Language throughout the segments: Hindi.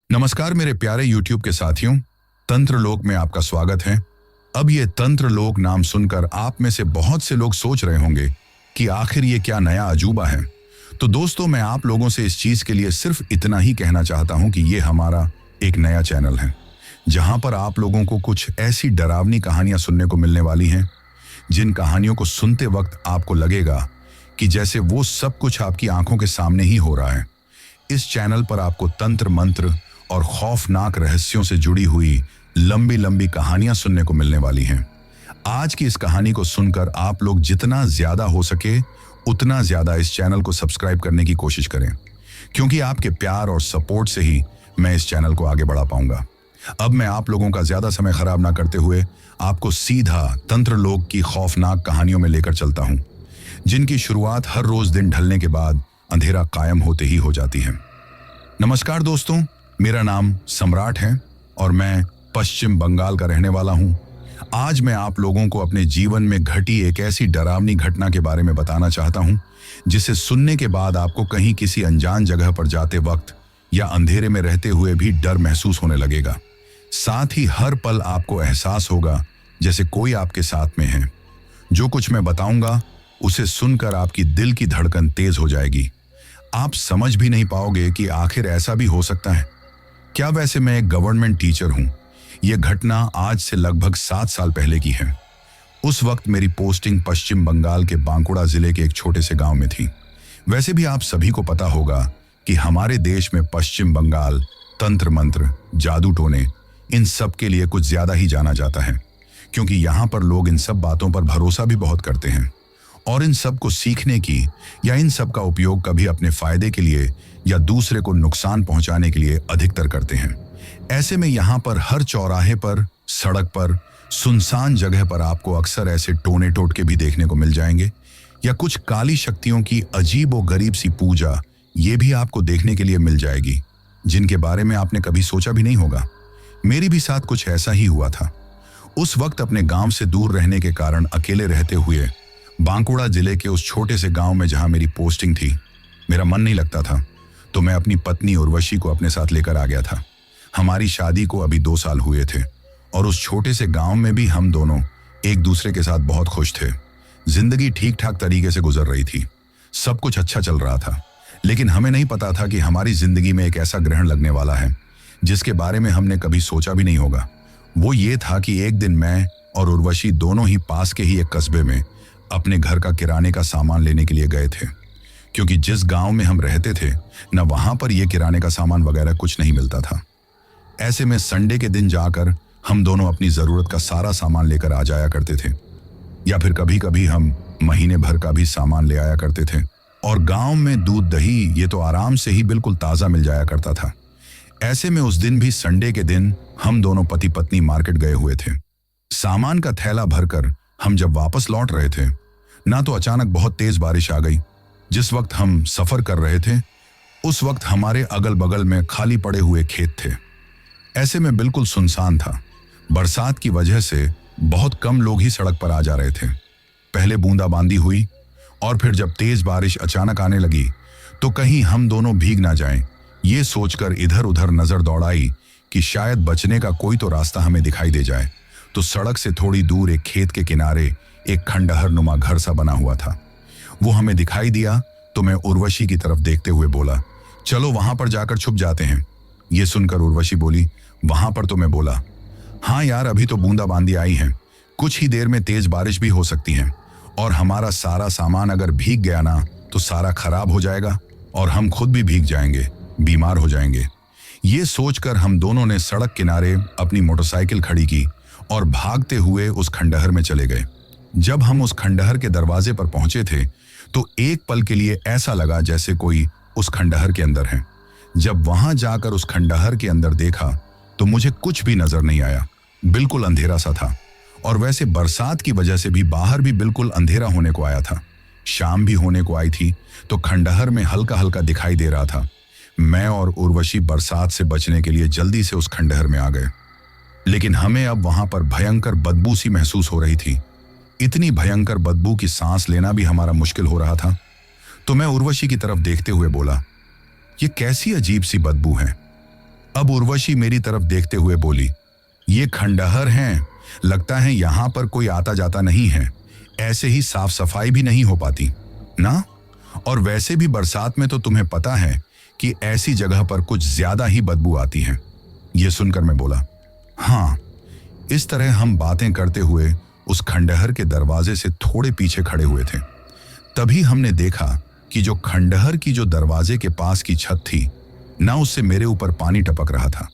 नमस्कार मेरे प्यारे YouTube के साथियों। तंत्र लोक में आपका स्वागत है। अब ये तंत्र लोक नाम सुनकर आप में से बहुत से लोग सोच रहे होंगे कि आखिर ये क्या नया अजूबा है। तो दोस्तों, मैं आप लोगों से इस चीज के लिए सिर्फ इतना ही कहना चाहता हूं कि ये हमारा एक नया चैनल है, जहां पर आप लोगों को कुछ ऐसी डरावनी कहानियां सुनने को मिलने वाली हैं, जिन कहानियों को सुनते वक्त आपको लगेगा कि जैसे वो सब कुछ आपकी आंखों के सामने ही हो रहा है। इस चैनल पर आपको तंत्र मंत्र और खौफनाक रहस्यों से जुड़ी हुई लंबी लंबी कहानियां सुनने को मिलने वाली हैं। आज की इस कहानी को सुनकर आप लोग जितना ज्यादा हो सके उतना ज्यादा इस चैनल को सब्सक्राइब करने की कोशिश करें, क्योंकि आपके प्यार और सपोर्ट से ही मैं इस चैनल को आगे बढ़ा पाऊंगा। अब मैं आप लोगों का ज्यादा समय खराब ना करते हुए आपको सीधा तंत्र लोक की खौफनाक कहानियों में लेकर चलता हूं, जिनकी शुरुआत हर रोज दिन ढलने के बाद अंधेरा कायम होते ही हो जाती है। नमस्कार दोस्तों, मेरा नाम सम्राट है और मैं पश्चिम बंगाल का रहने वाला हूं। आज मैं आप लोगों को अपने जीवन में घटी एक ऐसी डरावनी घटना के बारे में बताना चाहता हूं, जिसे सुनने के बाद आपको कहीं किसी अनजान जगह पर जाते वक्त या अंधेरे में रहते हुए भी डर महसूस होने लगेगा। साथ ही हर पल आपको एहसास होगा जैसे कोई आपके साथ में है। जो कुछ मैं बताऊंगा उसे सुनकर आपकी दिल की धड़कन तेज हो जाएगी। आप समझ भी नहीं पाओगे कि आखिर ऐसा भी हो सकता है क्या। वैसे मैं एक गवर्नमेंट टीचर हूं। यह घटना आज से लगभग 7 साल पहले की है। उस वक्त मेरी पोस्टिंग पश्चिम बंगाल के बांकुड़ा जिले के एक छोटे से गांव में थी। वैसे भी आप सभी को पता होगा कि हमारे देश में पश्चिम बंगाल तंत्र मंत्र, जादू टोने, इन सब के लिए कुछ ज्यादा ही जाना जाता है, क्योंकि यहाँ पर लोग इन सब बातों पर भरोसा भी बहुत करते हैं और इन सब को सीखने की या इन सब का उपयोग कभी अपने फायदे के लिए या दूसरे को नुकसान पहुंचाने के लिए अधिकतर करते हैं। ऐसे में यहाँ पर हर चौराहे पर, सड़क पर, सुनसान जगह पर आपको अक्सर ऐसे टोने टोटके भी देखने को मिल जाएंगे, या कुछ काली शक्तियों की अजीब व गरीब सी पूजा ये भी आपको देखने के लिए मिल जाएगी, जिनके बारे में आपने कभी सोचा भी नहीं होगा। मेरी भी साथ कुछ ऐसा ही हुआ था। उस वक्त अपने गांव से दूर रहने के कारण अकेले रहते हुए बांकुड़ा जिले के उस छोटे से गांव में जहां मेरी पोस्टिंग थी, मेरा मन नहीं लगता था, तो मैं अपनी पत्नी उर्वशी को अपने साथ लेकर आ गया था। हमारी शादी को अभी 2 साल हुए थे और उस छोटे से गांव में भी हम दोनों एक दूसरे के साथ बहुत खुश थे। जिंदगी ठीक ठाक तरीके से गुजर रही थी, सब कुछ अच्छा चल रहा था। लेकिन हमें नहीं पता था कि हमारी जिंदगी में एक ऐसा ग्रहण लगने वाला है जिसके बारे में हमने कभी सोचा भी नहीं होगा। वो ये था कि एक दिन मैं और उर्वशी दोनों ही पास के ही एक कस्बे में अपने घर का किराने का सामान लेने के लिए गए थे, क्योंकि जिस गांव में हम रहते थे न वहां पर यह किराने का सामान वगैरह कुछ नहीं मिलता था। ऐसे में संडे के दिन जाकर हम दोनों अपनी जरूरत का सारा सामान लेकर आ जाया करते थे, या फिर कभी कभी हम महीने भर का भी सामान ले आया करते थे। और गांव में दूध दही ये तो आराम से ही बिल्कुल ताजा मिल जाया करता था। ऐसे में उस दिन भी, संडे के दिन, हम दोनों पति पत्नी मार्केट गए हुए थे। सामान का थैला भरकर हम जब वापस लौट रहे थे ना, तो अचानक बहुत तेज बारिश आ गई। जिस वक्त हम सफर कर रहे थे उस वक्त हमारे अगल बगल में खाली पड़े हुए खेत थे। ऐसे में बिल्कुल सुनसान था। बरसात की वजह से बहुत कम लोग ही सड़क पर आ जा रहे थे। पहले बूंदाबांदी हुई और फिर जब तेज बारिश अचानक आने लगी तो कहीं हम दोनों भीग ना जाएं, ये सोचकर इधर उधर नजर दौड़ाई कि शायद बचने का कोई तो रास्ता हमें दिखाई दे जाए। तो सड़क से थोड़ी दूर एक खेत के किनारे एक खंडहर नुमा घर सा बना हुआ था। वो हमें दिखाई दिया तो मैं उर्वशी की तरफ देखते हुए बोला, चलो वहां पर जाकर छुप जाते हैं। ये सुनकर उर्वशी बोली, वहां पर? तो मैं बोला, हाँ यार, अभी तो बूंदाबांदी आई है, कुछ ही देर में तेज बारिश भी हो सकती है और हमारा सारा सामान अगर भीग गया ना तो सारा खराब हो जाएगा और हम खुद भी भीग जाएंगे, बीमार हो जाएंगे। ये सोचकर हम दोनों ने सड़क किनारे अपनी मोटरसाइकिल खड़ी की और भागते हुए उस खंडहर में चले गए। जब हम उस खंडहर के दरवाजे पर पहुंचे थे तो एक पल के लिए ऐसा लगा जैसे कोई उस खंडहर के अंदर है। जब वहां जाकर उस खंडहर के अंदर देखा तो मुझे कुछ भी नजर नहीं आया, बिल्कुल अंधेरा सा था। और वैसे बरसात की वजह से भी बाहर भी बिल्कुल अंधेरा होने को आया था। शाम भी होने को आई थी तो खंडहर में हल्का हल्का दिखाई दे रहा था। मैं और उर्वशी बरसात से बचने के लिए जल्दी से उस खंडहर में आ गए, लेकिन हमें अब वहां पर भयंकर बदबू सी महसूस हो रही थी। इतनी भयंकर बदबू की सांस लेना भी हमारा मुश्किल हो रहा था। तो मैं उर्वशी की तरफ देखते हुए बोला, ये कैसी अजीब सी बदबू है। अब उर्वशी मेरी तरफ देखते हुए बोली, ये खंडहर हैं, लगता है यहां पर कोई आता जाता नहीं है, ऐसे ही साफ सफाई भी नहीं हो पाती ना। और वैसे भी बरसात में तो तुम्हें पता है कि ऐसी जगह पर कुछ ज्यादा ही बदबू आती है। यह सुनकर मैं बोला, हाँ। इस तरह हम बातें करते हुए उस खंडहर के दरवाजे से थोड़े पीछे खड़े हुए थे। तभी हमने देखा कि जो खंडहर की जो दरवाजे के पास की छत थी ना, उससे मेरे ऊपर पानी टपक रहा था।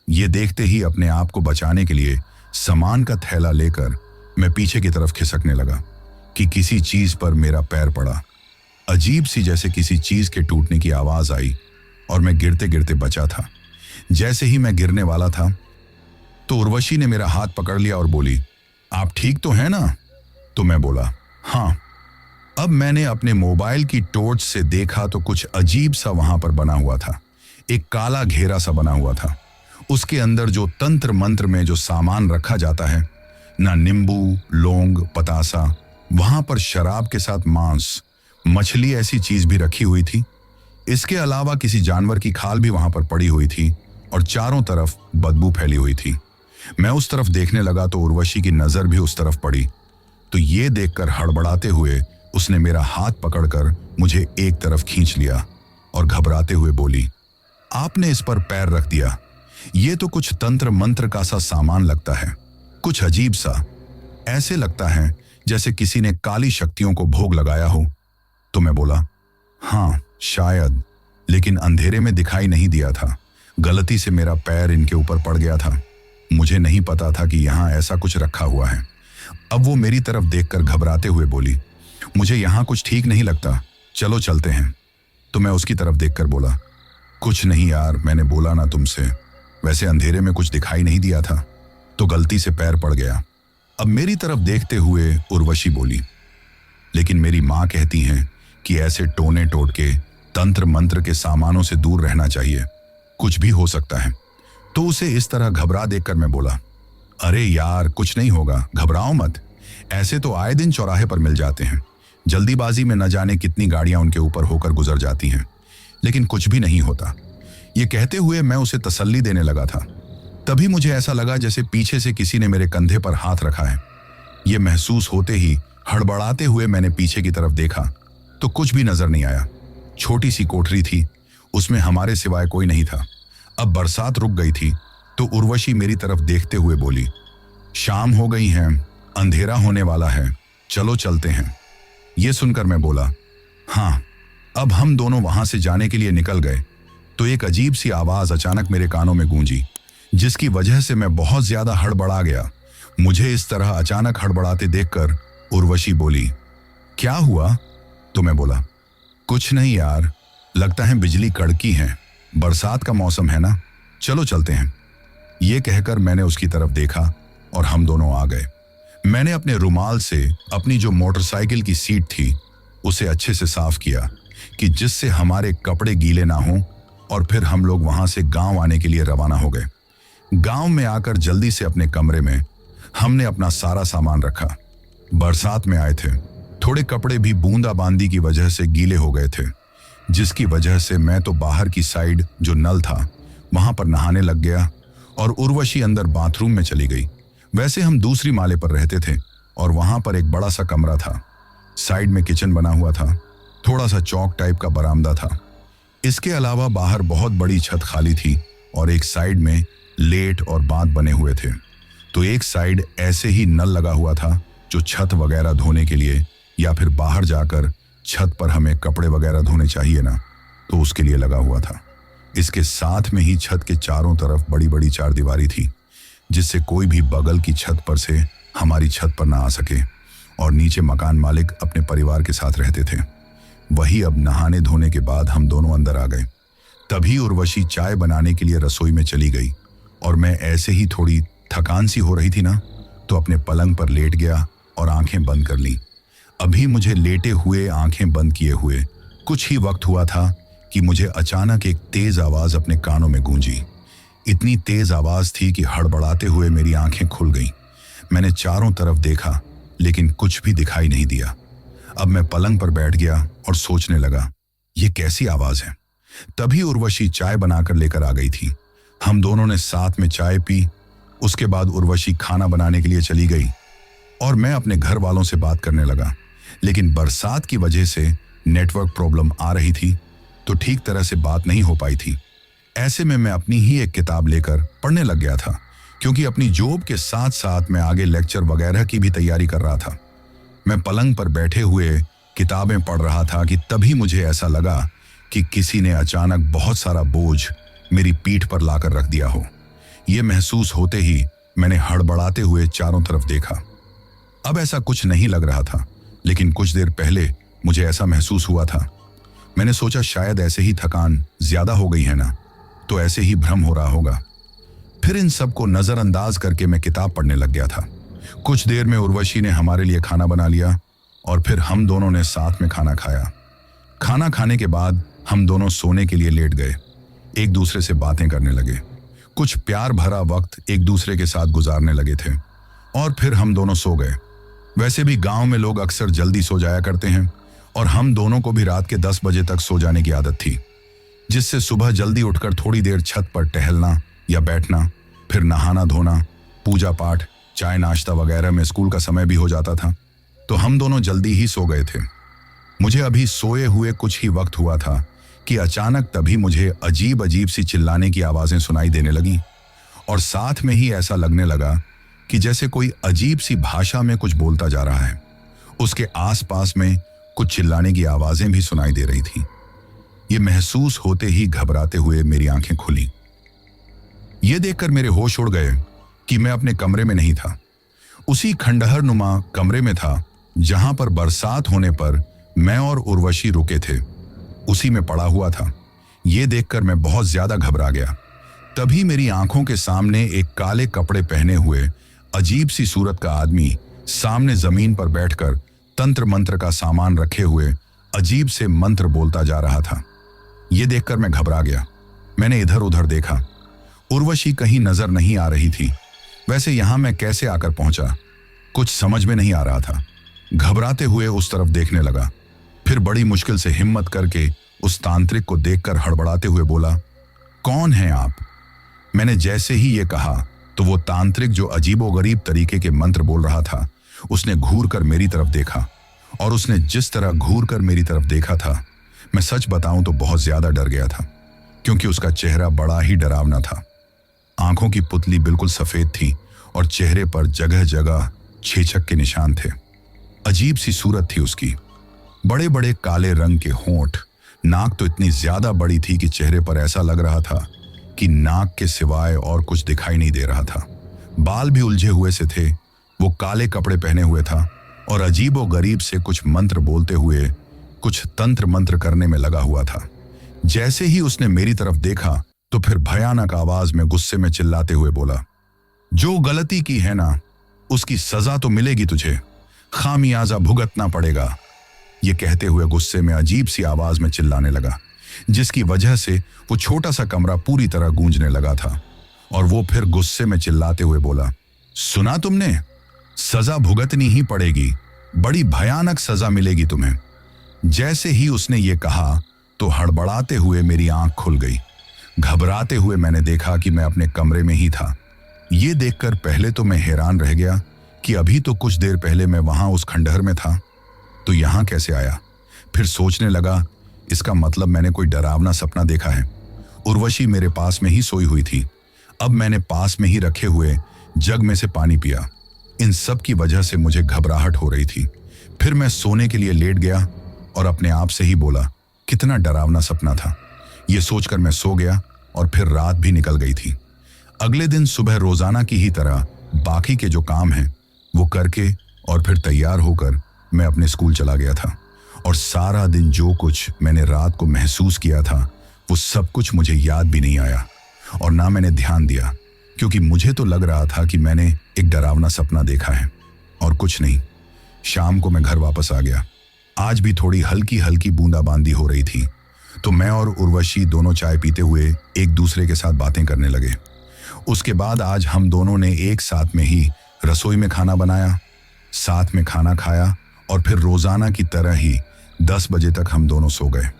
ये देखते ही अपने आप को बचाने के लिए सामान का थैला लेकर मैं पीछे की तरफ खिसकने लगा कि किसी चीज पर मेरा पैर पड़ा। अजीब सी जैसे किसी चीज के टूटने की आवाज आई और मैं गिरते गिरते बचा था। जैसे ही मैं गिरने वाला था तो उर्वशी ने मेरा हाथ पकड़ लिया और बोली, आप ठीक तो हैं ना? तो मैं बोला, हाँ। अब मैंने अपने मोबाइल की टॉर्च से देखा तो कुछ अजीब सा वहां पर बना हुआ था। एक काला घेरा सा बना हुआ था। उसके अंदर जो तंत्र मंत्र में जो सामान रखा जाता है ना, नींबू, लौंग, पतासा, वहां पर शराब के साथ मांस, मछली ऐसी चीज भी रखी हुई थी। इसके अलावा किसी जानवर की खाल भी वहां पर पड़ी हुई थी और चारों तरफ बदबू फैली हुई थी। मैं उस तरफ देखने लगा तो उर्वशी की नजर भी उस तरफ पड़ी। तो ये देखकर हड़बड़ाते हुए उसने मेरा हाथ पकड़कर मुझे एक तरफ खींच लिया और घबराते हुए बोली, आपने इस पर पैर रख दिया, ये तो कुछ तंत्र मंत्र का सा सामान लगता है, कुछ अजीब सा, ऐसे लगता है जैसे किसी ने काली शक्तियों को भोग लगाया हो। तो मैं बोला, हाँ शायद, लेकिन अंधेरे में दिखाई नहीं दिया था। गलती से मेरा पैर इनके ऊपर पड़ गया था। मुझे नहीं पता था कि यहाँ ऐसा कुछ रखा हुआ है। अब वो मेरी तरफ देखकर घबराते हुए बोली, मुझे यहाँ कुछ ठीक नहीं लगता, चलो चलते हैं। तो मैं उसकी तरफ देखकर बोला, कुछ नहीं यार, मैंने बोला ना तुमसे, वैसे अंधेरे में कुछ दिखाई नहीं दिया था तो गलती से पैर पड़ गया। अब मेरी तरफ देखते हुए उर्वशी बोली, लेकिन मेरी माँ कहती हैं कि ऐसे टोने टोटके तंत्र मंत्र के सामानों से दूर रहना चाहिए, कुछ भी हो सकता है। तो उसे इस तरह घबरा देखकर मैं बोला, अरे यार कुछ नहीं होगा, घबराओ मत, ऐसे तो आए दिन चौराहे पर मिल जाते हैं, जल्दीबाजी में न जाने कितनी गाड़ियां उनके ऊपर होकर गुजर जाती हैं, लेकिन कुछ भी नहीं होता। ये कहते हुए मैं उसे तसल्ली देने लगा था। तभी मुझे ऐसा लगा जैसे पीछे से किसी ने मेरे कंधे पर हाथ रखा है। ये महसूस होते ही हड़बड़ाते हुए मैंने पीछे की तरफ देखा तो कुछ भी नजर नहीं आया। छोटी सी कोठरी थी, उसमें हमारे सिवाय कोई नहीं था। अब बरसात रुक गई थी तो उर्वशी मेरी तरफ देखते हुए बोली, शाम हो गई है, अंधेरा होने वाला है, चलो चलते हैं। यह सुनकर मैं बोला, हाँ। अब हम दोनों वहां से जाने के लिए निकल गए तो एक अजीब सी आवाज अचानक मेरे कानों में गूंजी, जिसकी वजह से मैं बहुत ज्यादा हड़बड़ा गया। मुझे इस तरह अचानक हड़बड़ाते देखकर उर्वशी बोली, क्या हुआ? तो मैं बोला, कुछ नहीं यार, लगता है बिजली कड़की है, बरसात का मौसम है ना, चलो चलते हैं। ये कहकर मैंने उसकी तरफ देखा और हम दोनों आ गए। मैंने अपने रुमाल से अपनी जो मोटरसाइकिल की सीट थी उसे अच्छे से साफ किया कि जिससे हमारे कपड़े गीले ना हों, और फिर हम लोग वहां से गांव आने के लिए रवाना हो गए। गांव में आकर जल्दी से अपने कमरे में हमने अपना सारा सामान रखा। बरसात में आए थे, थोड़े कपड़े भी बूंदाबांदी की वजह से गीले हो गए थे, जिसकी वजह से मैं तो बाहर की साइड जो नल था वहां पर नहाने लग गया और उर्वशी अंदर बाथरूम में चली गई। वैसे हम दूसरी माले पर रहते थे और वहां पर एक बड़ा सा कमरा था, साइड में किचन बना हुआ था, थोड़ा सा चौक टाइप का बरामदा था। इसके अलावा बाहर बहुत बड़ी छत खाली थी और एक साइड में लेट और बांध बने हुए थे। तो एक साइड ऐसे ही नल लगा हुआ था जो छत वगैरह धोने के लिए या फिर बाहर जाकर छत पर हमें कपड़े वगैरह धोने चाहिए ना, तो उसके लिए लगा हुआ था। इसके साथ में ही छत के चारों तरफ बड़ी बड़ी चारदीवारी थी, जिससे कोई भी बगल की छत पर से हमारी छत पर ना आ सके। और नीचे मकान मालिक अपने परिवार के साथ रहते थे। वही अब नहाने धोने के बाद हम दोनों अंदर आ गए। तभी उर्वशी चाय बनाने के लिए रसोई में चली गई और मैं ऐसे ही थोड़ी थकान सी हो रही थी ना, तो अपने पलंग पर लेट गया और आंखें बंद कर ली। अभी मुझे लेटे हुए आंखें बंद किए हुए कुछ ही वक्त हुआ था कि मुझे अचानक एक तेज आवाज अपने कानों में गूंजी। इतनी तेज आवाज थी कि हड़बड़ाते हुए मेरी आंखें खुल गईं। मैंने चारों तरफ देखा लेकिन कुछ भी दिखाई नहीं दिया। अब मैं पलंग पर बैठ गया और सोचने लगा, ये कैसी आवाज है। तभी उर्वशी चाय बनाकर लेकर आ गई थी। हम दोनों ने साथ में चाय पी। उसके बाद उर्वशी खाना बनाने के लिए चली गई और मैं अपने घर वालों से बात करने लगा। लेकिन बरसात की वजह से नेटवर्क प्रॉब्लम आ रही थी, तो ठीक तरह से बात नहीं हो पाई थी। ऐसे में मैं अपनी ही एक किताब लेकर पढ़ने लग गया था, क्योंकि अपनी जॉब के साथ साथ मैं आगे लेक्चर वगैरह की भी तैयारी कर रहा था। मैं पलंग पर बैठे हुए किताबें पढ़ रहा था कि तभी मुझे ऐसा लगा कि किसी ने अचानक बहुत सारा बोझ मेरी पीठ पर लाकर रख दिया हो। यह महसूस होते ही मैंने हड़बड़ाते हुए चारों तरफ देखा। अब ऐसा कुछ नहीं लग रहा था, लेकिन कुछ देर पहले मुझे ऐसा महसूस हुआ था। मैंने सोचा शायद ऐसे ही थकान ज्यादा हो गई है ना, तो ऐसे ही भ्रम हो रहा होगा। फिर इन सबको नजरअंदाज करके मैं किताब पढ़ने लग गया था। कुछ देर में उर्वशी ने हमारे लिए खाना बना लिया और फिर हम दोनों ने साथ में खाना खाया। खाना खाने के बाद हम दोनों सोने के लिए लेट गए, एक दूसरे से बातें करने लगे, कुछ प्यार भरा वक्त एक दूसरे के साथ गुजारने लगे थे और फिर हम दोनों सो गए। वैसे भी गांव में लोग अक्सर जल्दी सो जाया करते हैं और हम दोनों को भी रात के 10 बजे तक सो जाने की आदत थी, जिससे सुबह जल्दी उठकर थोड़ी देर छत पर टहलना या बैठना, फिर नहाना धोना, पूजा पाठ, चाय नाश्ता वगैरह में स्कूल का समय भी हो जाता था। तो हम दोनों जल्दी ही सो गए थे। मुझे अभी सोए हुए कुछ ही वक्त हुआ था कि अचानक तभी मुझे अजीब अजीब सी चिल्लाने की आवाजें सुनाई देने लगी और साथ में ही ऐसा लगने लगा कि जैसे कोई अजीब सी भाषा में कुछ बोलता जा रहा है। उसके आसपास में कुछ चिल्लाने की आवाजें भी सुनाई दे रही थी। ये महसूस होते ही घबराते हुए मेरी आंखें खुली। ये देखकर मेरे होश उड़ गए कि मैं अपने कमरे में नहीं था, उसी खंडहर नुमा कमरे में था जहां पर बरसात होने पर मैं और उर्वशी रुके थे, उसी में पड़ा हुआ था। ये देखकर मैं बहुत ज्यादा घबरा गया। तभी मेरी आंखों के सामने एक काले कपड़े पहने हुए अजीब सी सूरत का आदमी सामने जमीन पर बैठकर तंत्र मंत्र का सामान रखे हुए अजीब से मंत्र बोलता जा रहा था। यह देखकर मैं घबरा गया। मैंने इधर उधर देखा, उर्वशी कहीं नजर नहीं आ रही थी। वैसे यहां मैं कैसे आकर पहुंचा, कुछ समझ में नहीं आ रहा था। घबराते हुए उस तरफ देखने लगा, फिर बड़ी मुश्किल से हिम्मत करके उस तांत्रिक को देखकर हड़बड़ाते हुए बोला, कौन हैं आप? मैंने जैसे ही ये कहा तो वो तांत्रिक जो अजीबोगरीब तरीके के मंत्र बोल रहा था, उसने घूर कर मेरी तरफ देखा और उसने जिस तरह घूर कर मेरी तरफ देखा था, मैं सच बताऊं तो बहुत ज्यादा डर गया था, क्योंकि उसका चेहरा बड़ा ही डरावना था। आंखों की पुतली बिल्कुल सफेद थी और चेहरे पर जगह जगह छेचक के निशान थे। अजीब सी सूरत थी उसकी, बड़े बड़े काले रंग के होंठ, नाक तो इतनी ज्यादा बड़ी थी कि चेहरे पर ऐसा लग रहा था कि नाक के सिवाय और कुछ दिखाई नहीं दे रहा था। बाल भी उलझे हुए से थे। वो काले कपड़े पहने हुए था और अजीबो गरीब से कुछ मंत्र बोलते हुए कुछ तंत्र मंत्र करने में लगा हुआ था। जैसे ही उसने मेरी तरफ देखा तो फिर भयानक आवाज में गुस्से में चिल्लाते हुए बोला, जो गलती की है ना, उसकी सजा तो मिलेगी तुझे, खामियाजा भुगतना पड़ेगा। ये कहते हुए गुस्से में अजीब सी आवाज में चिल्लाने लगा, जिसकी वजह से वो छोटा सा कमरा पूरी तरह गूंजने लगा था। और वो फिर गुस्से में चिल्लाते हुए बोला, सुना तुमने, सजा भुगतनी ही पड़ेगी, बड़ी भयानक सजा मिलेगी तुम्हें। जैसे ही उसने ये कहा तो हड़बड़ाते हुए मेरी आंख खुल गई। घबराते हुए मैंने देखा कि मैं अपने कमरे में ही था। ये देखकर पहले तो मैं हैरान रह गया कि अभी तो कुछ देर पहले मैं वहां उस खंडहर में था, तो यहां कैसे आया। फिर सोचने लगा, इसका मतलब मैंने कोई डरावना सपना देखा है। उर्वशी मेरे पास में ही सोई हुई थी। अब मैंने पास में ही रखे हुए जग में से पानी पिया। इन सब की वजह से मुझे घबराहट हो रही थी। फिर मैं सोने के लिए लेट गया और अपने आप से ही बोला, कितना डरावना सपना था। यह सोचकर मैं सो गया और फिर रात भी निकल गई थी। अगले दिन सुबह रोजाना की ही तरह बाकी के जो काम हैं वो करके और फिर तैयार होकर मैं अपने स्कूल चला गया था। और सारा दिन जो कुछ मैंने रात को महसूस किया था वो सब कुछ मुझे याद भी नहीं आया और ना मैंने ध्यान दिया, क्योंकि मुझे तो लग रहा था कि मैंने एक डरावना सपना देखा है और कुछ नहीं। शाम को मैं घर वापस आ गया। आज भी थोड़ी हल्की हल्की बूंदाबांदी हो रही थी, तो मैं और उर्वशी दोनों चाय पीते हुए एक दूसरे के साथ बातें करने लगे। उसके बाद आज हम दोनों ने एक साथ में ही रसोई में खाना बनाया, साथ में खाना खाया और फिर रोजाना की तरह ही 10 बजे तक हम दोनों सो गए।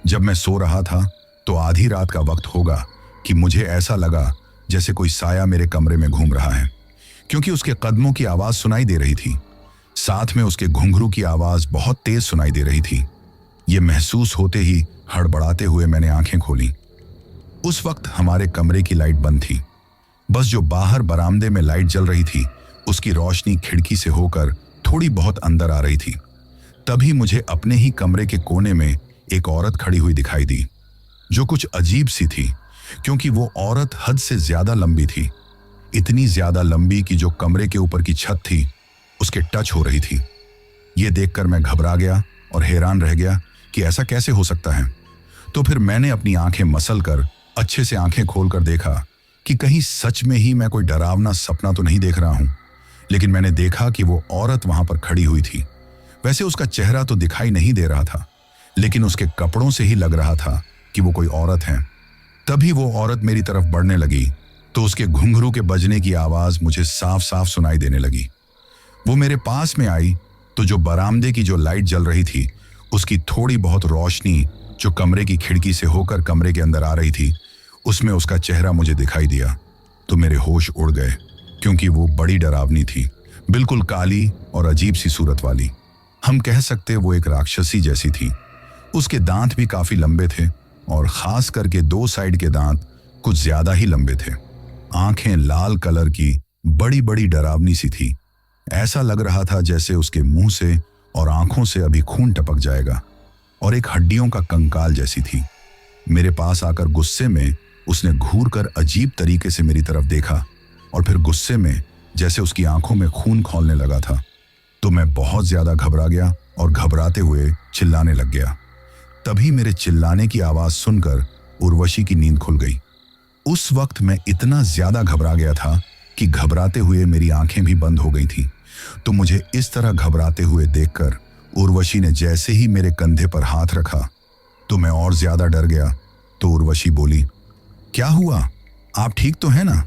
जब मैं सो रहा था तो आधी रात का वक्त होगा कि मुझे ऐसा लगा जैसे कोई साया मेरे कमरे में घूम रहा है, क्योंकि उसके कदमों की आवाज सुनाई दे रही थी। साथ में उसके घुंघरू की आवाज बहुत तेज सुनाई दे रही थी। ये महसूस होते ही हड़बड़ाते हुए मैंने आंखें खोली। उस वक्त हमारे कमरे की लाइट बंद थी। बस जो बाहर बरामदे में लाइट जल रही थी उसकी रोशनी खिड़की से होकर थोड़ी बहुत अंदर आ रही थी। तभी मुझे अपने ही कमरे के कोने में एक औरत खड़ी हुई दिखाई दी, जो कुछ अजीब सी थी, क्योंकि वो औरत हद से ज्यादा लंबी थी। इतनी ज्यादा लंबी कि जो कमरे के ऊपर की छत थी उसके टच हो रही थी। ये देखकर मैं घबरा गया और हैरान रह गया कि ऐसा कैसे हो सकता है। तो फिर मैंने अपनी आंखें मसल कर अच्छे से आंखें खोलकर देखा कि कहीं सच में ही मैं कोई डरावना सपना तो नहीं देख रहा हूं। लेकिन मैंने देखा कि वो औरत वहां पर खड़ी हुई थी। वैसे उसका चेहरा तो दिखाई नहीं दे रहा था, लेकिन उसके कपड़ों से ही लग रहा था कि वो कोई औरत है। तभी वो औरत मेरी तरफ बढ़ने लगी तो उसके घुंघरू के बजने की आवाज मुझे साफ साफ सुनाई देने लगी। वो मेरे पास में आई तो जो बरामदे की जो लाइट जल रही थी उसकी थोड़ी बहुत रोशनी जो कमरे की खिड़की से होकर कमरे के अंदर आ रही थी, उसमें उसका चेहरा मुझे दिखाई दिया तो मेरे होश उड़ गए, क्योंकि वो बड़ी डरावनी थी, बिल्कुल काली और अजीब सी सूरत वाली। हम कह सकते वो एक राक्षसी जैसी थी। उसके दांत भी काफी लंबे थे और खास करके 2 साइड के दांत कुछ ज्यादा ही लंबे थे। आंखें लाल कलर की बड़ी बड़ी डरावनी सी थी। ऐसा लग रहा था जैसे उसके मुंह से और आंखों से अभी खून टपक जाएगा, और एक हड्डियों का कंकाल जैसी थी। मेरे पास आकर गुस्से में उसने घूर कर अजीब तरीके से मेरी तरफ देखा और फिर गुस्से में जैसे उसकी आंखों में खून खौलने लगा था। तो मैं बहुत ज्यादा घबरा गया और घबराते हुए चिल्लाने लग गया। तभी मेरे चिल्लाने की आवाज सुनकर उर्वशी की नींद खुल गई। उस वक्त मैं इतना ज्यादा घबरा गया था कि घबराते हुए मेरी आंखें भी बंद हो गई थी। तो मुझे इस तरह घबराते हुए देखकर उर्वशी ने जैसे ही मेरे कंधे पर हाथ रखा तो मैं और ज्यादा डर गया। तो उर्वशी बोली, क्या हुआ, आप ठीक तो हैं ना?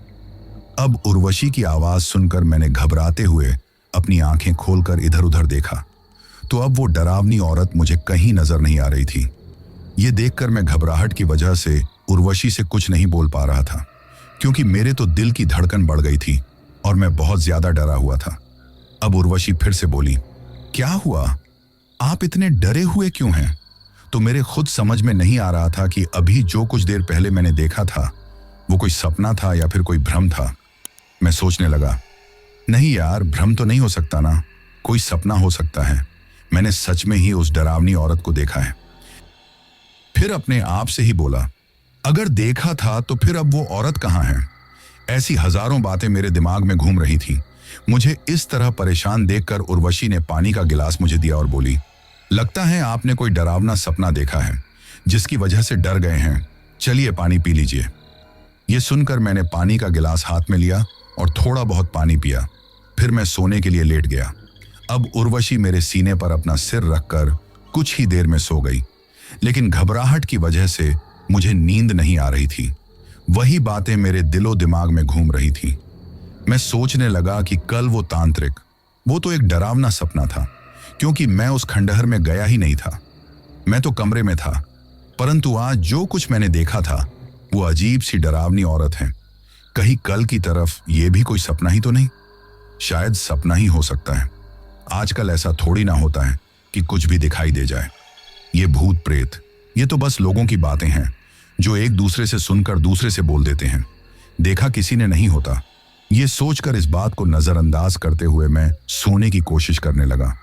अब उर्वशी की आवाज सुनकर मैंने घबराते हुए अपनी आंखें खोलकर इधर उधर देखा तो अब वो डरावनी औरत मुझे कहीं नजर नहीं आ रही थी। ये देखकर मैं घबराहट की वजह से उर्वशी से कुछ नहीं बोल पा रहा था, क्योंकि मेरे तो दिल की धड़कन बढ़ गई थी और मैं बहुत ज्यादा डरा हुआ था। अब उर्वशी फिर से बोली, क्या हुआ, आप इतने डरे हुए क्यों हैं? तो मेरे खुद समझ में नहीं आ रहा था कि अभी जो कुछ देर पहले मैंने देखा था वो कोई सपना था या फिर कोई भ्रम था। मैं सोचने लगा, नहीं यार, भ्रम तो नहीं हो सकता ना, कोई सपना हो सकता है। मैंने सच में ही उस डरावनी औरत को देखा है। फिर अपने आप से ही बोला, अगर देखा था तो फिर अब वो औरत कहाँ है? ऐसी हजारों बातें मेरे दिमाग में घूम रही थी। मुझे इस तरह परेशान देखकर उर्वशी ने पानी का गिलास मुझे दिया और बोली, लगता है आपने कोई डरावना सपना देखा है जिसकी वजह से डर गए हैं, चलिए पानी पी लीजिए। ये सुनकर मैंने पानी का गिलास हाथ में लिया और थोड़ा बहुत पानी पिया। फिर मैं सोने के लिए लेट गया। अब उर्वशी मेरे सीने पर अपना सिर रखकर कुछ ही देर में सो गई, लेकिन घबराहट की वजह से मुझे नींद नहीं आ रही थी। वही बातें मेरे दिलो दिमाग में घूम रही थी। मैं सोचने लगा कि कल वो तांत्रिक, वो तो एक डरावना सपना था, क्योंकि मैं उस खंडहर में गया ही नहीं था, मैं तो कमरे में था। परंतु आज जो कुछ मैंने देखा था वो अजीब सी डरावनी औरत है। कहीं कल की तरफ ये भी कोई सपना ही तो नहीं? शायद सपना ही हो सकता है। आजकल ऐसा थोड़ी ना होता है कि कुछ भी दिखाई दे जाए। ये भूत प्रेत, ये तो बस लोगों की बातें हैं जो एक दूसरे से सुनकर दूसरे से बोल देते हैं, देखा किसी ने नहीं होता। ये सोचकर इस बात को नजरअंदाज करते हुए मैं सोने की कोशिश करने लगा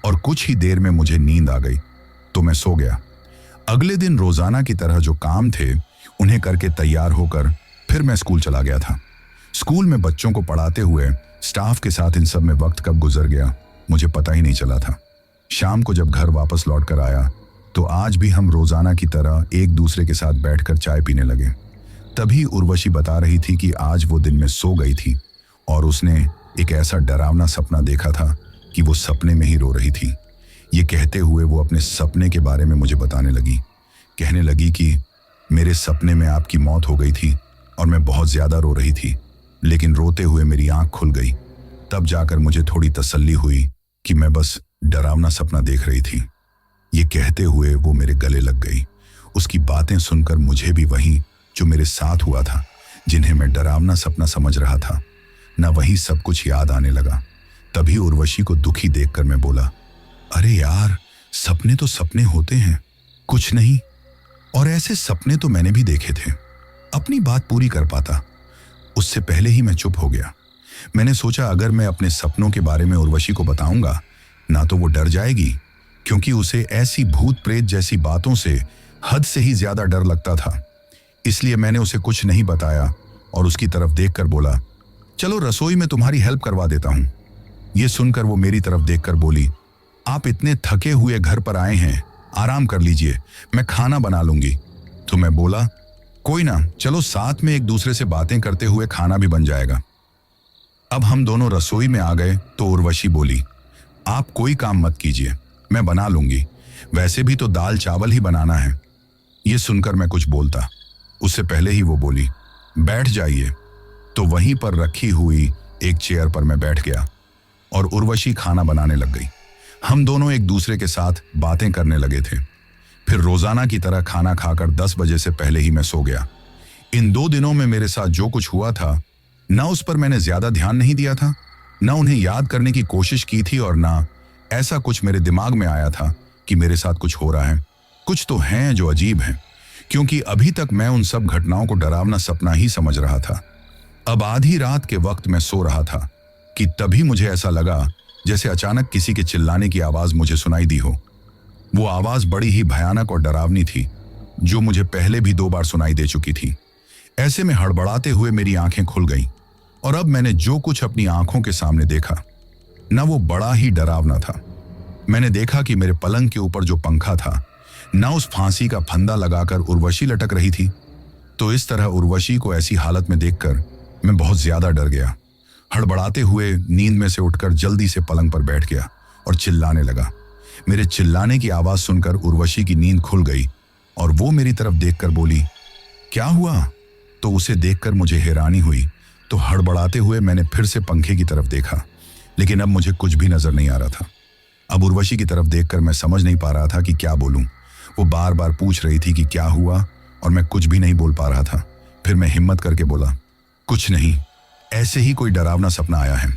और कुछ ही देर में मुझे नींद आ गई तो मैं सो गया। अगले दिन रोजाना की तरह जो काम थे उन्हें करके तैयार होकर फिर मैं स्कूल चला गया था। स्कूल में बच्चों को पढ़ाते हुए स्टाफ के साथ इन सब में वक्त कब गुजर गया मुझे पता ही नहीं चला था। शाम को जब घर वापस लौट कर आया तो आज भी हम रोजाना की तरह एक दूसरे के साथ बैठकर चाय पीने लगे। तभी उर्वशी बता रही थी कि आज वो दिन में सो गई थी और उसने एक ऐसा डरावना सपना देखा था कि वो सपने में ही रो रही थी। ये कहते हुए वो अपने सपने के बारे में मुझे बताने लगी। कहने लगी कि मेरे सपने में आपकी मौत हो गई थी और मैं बहुत ज्यादा रो रही थी, लेकिन रोते हुए मेरी आंख खुल गई। तब जाकर मुझे थोड़ी तसल्ली हुई कि मैं बस डरावना सपना देख रही थी। ये कहते हुए वो मेरे गले लग गई। उसकी बातें सुनकर मुझे भी वहीं जो मेरे साथ हुआ था, जिन्हें मैं डरावना सपना समझ रहा था, न वही सब कुछ याद आने लगा। तभी उर्वशी को दुखी देखकर मैं बोला, अरे यार, सपने तो सपने होते हैं, कुछ नहीं। और ऐसे सपने तो मैंने भी देखे थे। अपनी बात पूरी कर पाता उससे पहले ही मैं चुप हो गया। मैंने सोचा अगर मैं अपने सपनों के बारे में उर्वशी को बताऊंगा ना तो वो डर जाएगी, क्योंकि उसे ऐसी भूत प्रेत जैसी बातों से हद से ही ज्यादा डर लगता था। इसलिए मैंने उसे कुछ नहीं बताया और उसकी तरफ देखकर बोला, चलो रसोई में तुम्हारी हेल्प करवा देता हूं। यह सुनकर वो मेरी तरफ देखकर बोली, आप इतने थके हुए घर पर आए हैं, आराम कर लीजिए, मैं खाना बना लूंगी। तो मैं बोला, कोई ना, चलो साथ में एक दूसरे से बातें करते हुए खाना भी बन जाएगा। अब हम दोनों रसोई में आ गए तो उर्वशी बोली, आप कोई काम मत कीजिए, मैं बना लूंगी, वैसे भी तो दाल चावल ही बनाना है। ये सुनकर मैं कुछ बोलता उससे पहले ही वो बोली, बैठ जाइए। तो वहीं पर रखी हुई एक चेयर पर मैं बैठ गया और उर्वशी खाना बनाने लग गई। हम दोनों एक दूसरे के साथ बातें करने लगे थे। फिर रोजाना की तरह खाना खाकर 10 बजे से पहले ही मैं सो गया। इन 2 दिनों में मेरे साथ जो कुछ हुआ था, ना उस पर मैंने ज्यादा ध्यान नहीं दिया था, ना उन्हें याद करने की कोशिश की थी, और ना ऐसा कुछ मेरे दिमाग में आया था कि मेरे साथ कुछ हो रहा है। कुछ तो हैं जो अजीब हैं, क्योंकि अभी तक मैं उन सब घटनाओं को डरावना सपना ही समझ रहा था। अब आधी रात के वक्त मैं सो रहा था कि तभी मुझे ऐसा लगा जैसे अचानक किसी के चिल्लाने की आवाज मुझे सुनाई दी हो। वो आवाज बड़ी ही भयानक और डरावनी थी, जो मुझे पहले भी 2 बार सुनाई दे चुकी थी। ऐसे में हड़बड़ाते हुए मेरी आंखें खुल गईं और अब मैंने जो कुछ अपनी आंखों के सामने देखा ना, वो बड़ा ही डरावना था। मैंने देखा कि मेरे पलंग के ऊपर जो पंखा था, ना उस फांसी का फंदा लगाकर उर्वशी लटक रही थी। तो इस तरह उर्वशी को ऐसी हालत में देखकर मैं बहुत ज्यादा डर गया। हड़बड़ाते हुए नींद में से उठकर जल्दी से पलंग पर बैठ गया और चिल्लाने लगा। मेरे चिल्लाने की आवाज सुनकर उर्वशी की नींद खुल गई और वो मेरी तरफ देखकर बोली, क्या हुआ? तो उसे देखकर मुझे हैरानी हुई। तो हड़बड़ाते हुए मैंने फिर से पंखे की तरफ देखा, लेकिन अब मुझे कुछ भी नजर नहीं आ रहा था। अब उर्वशी की तरफ देखकर मैं समझ नहीं पा रहा था कि क्या बोलूं। वो बार बार पूछ रही थी कि क्या हुआ, और मैं कुछ भी नहीं बोल पा रहा था। फिर मैं हिम्मत करके बोला, कुछ नहीं, ऐसे ही कोई डरावना सपना आया है।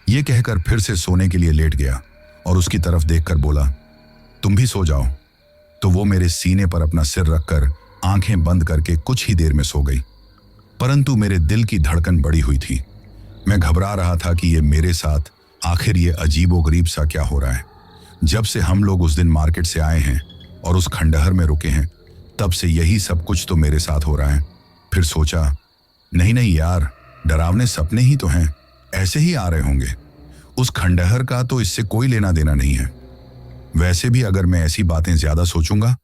ये कहकर फिर से सोने के लिए लेट गया और उसकी तरफ देखकर बोला, तुम भी सो जाओ। तो वो मेरे सीने पर अपना सिर रखकर आंखें बंद करके कुछ ही देर में सो गई। परंतु मेरे दिल की धड़कन बढ़ी हुई थी। मैं घबरा रहा था कि ये मेरे साथ आखिर ये अजीबोगरीब सा क्या हो रहा है। जब से हम लोग उस दिन मार्केट से आए हैं और उस खंडहर में रुके हैं, तब से यही सब कुछ तो मेरे साथ हो रहा है। फिर सोचा, नहीं यार, डरावने सपने ही तो हैं, ऐसे ही आ रहे होंगे। उस खंडहर का तो इससे कोई लेना देना नहीं है। वैसे भी अगर मैं ऐसी बातें ज्यादा सोचूंगा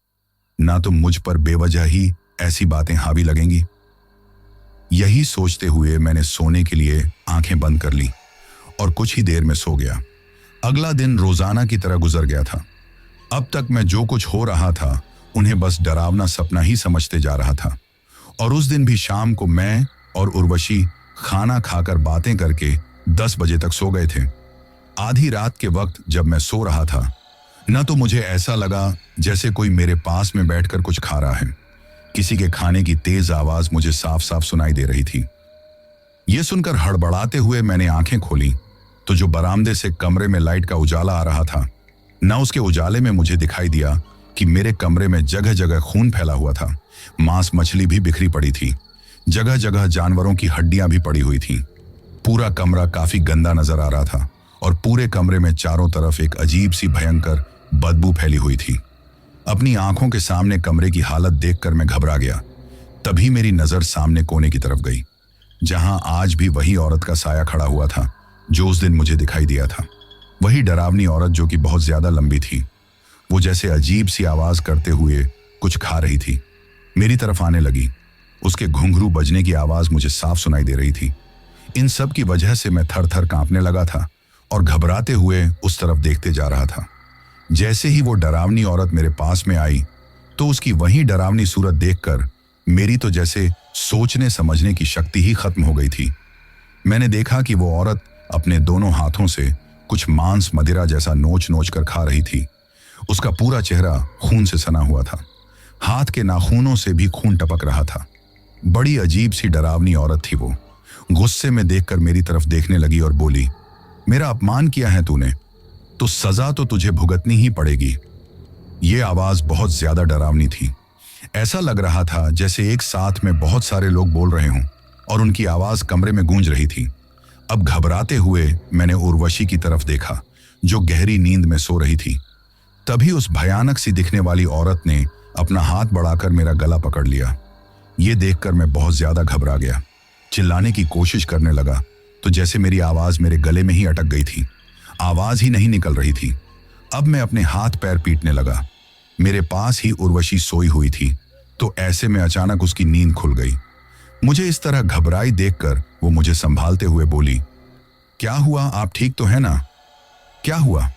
ना तो मुझ पर बेवजह ही ऐसी बातें हावी लगेंगी। यही सोचते हुए मैंने सोने के लिए आंखें बंद कर ली और कुछ ही देर में सो गया। अगला दिन रोजाना की तरह गुजर गया था। अब तक मैं जो कुछ हो रहा था उन्हें बस डरावना सपना ही समझते जा रहा था। और उस दिन भी शाम को मैं और उर्वशी खाना खाकर बातें करके 10 बजे तक सो गए थे। आधी रात के वक्त जब मैं सो रहा था, न तो मुझे ऐसा लगा जैसे कोई मेरे पास में बैठकर कुछ खा रहा है। किसी के खाने की तेज आवाज मुझे साफ साफ सुनाई दे रही थी। यह सुनकर हड़बड़ाते हुए मैंने आंखें खोली तो जो बरामदे से कमरे में लाइट का उजाला आ रहा था, न उसके उजाले में मुझे दिखाई दिया कि मेरे कमरे में जगह जगह खून फैला हुआ था। मांस मछली भी बिखरी पड़ी थी, जगह जगह जानवरों की हड्डियां भी पड़ी हुई थीं। पूरा कमरा काफी गंदा नजर आ रहा था और पूरे कमरे में चारों तरफ एक अजीब सी भयंकर बदबू फैली हुई थी। अपनी आंखों के सामने कमरे की हालत देखकर मैं घबरा गया। तभी मेरी नजर सामने कोने की तरफ गई, जहां आज भी वही औरत का साया खड़ा हुआ था जो उस दिन मुझे दिखाई दिया था। वही डरावनी औरत जो कि बहुत ज्यादा लंबी थी। वो जैसे अजीब सी आवाज करते हुए कुछ खा रही थी। मेरी तरफ आने लगी। उसके घुंघरू बजने की आवाज मुझे साफ सुनाई दे रही थी। इन सब की वजह से मैं थर थर कांपने लगा था और घबराते हुए उस तरफ देखते जा रहा था। जैसे ही वो डरावनी औरत मेरे पास में आई तो उसकी वही डरावनी सूरत देखकर मेरी तो जैसे सोचने समझने की शक्ति ही खत्म हो गई थी। मैंने देखा कि वो औरत अपने दोनों हाथों से कुछ मांस मदिरा जैसा नोच नोच कर खा रही थी। उसका पूरा चेहरा खून से सना हुआ था। हाथ के नाखूनों से भी खून टपक रहा था। बड़ी अजीब सी डरावनी औरत थी वो। गुस्से में देखकर मेरी तरफ देखने लगी और बोली, मेरा अपमान किया है तूने, तो सजा तो तुझे भुगतनी ही पड़ेगी। ये आवाज बहुत ज्यादा डरावनी थी। ऐसा लग रहा था जैसे एक साथ में बहुत सारे लोग बोल रहे हों और उनकी आवाज कमरे में गूंज रही थी। अब घबराते हुए मैंने उर्वशी की तरफ देखा, जो गहरी नींद में सो रही थी। तभी उस भयानक सी दिखने वाली औरत ने अपना हाथ बढ़ाकर मेरा गला पकड़ लिया। ये देखकर मैं बहुत ज्यादा घबरा गया। चिल्लाने की कोशिश करने लगा तो जैसे मेरी आवाज मेरे गले में ही अटक गई थी, आवाज ही नहीं निकल रही थी। अब मैं अपने हाथ पैर पीटने लगा। मेरे पास ही उर्वशी सोई हुई थी, तो ऐसे में अचानक उसकी नींद खुल गई। मुझे इस तरह घबराई देखकर वो मुझे संभालते हुए बोली, क्या हुआ, आप ठीक तो है ना? क्या हुआ?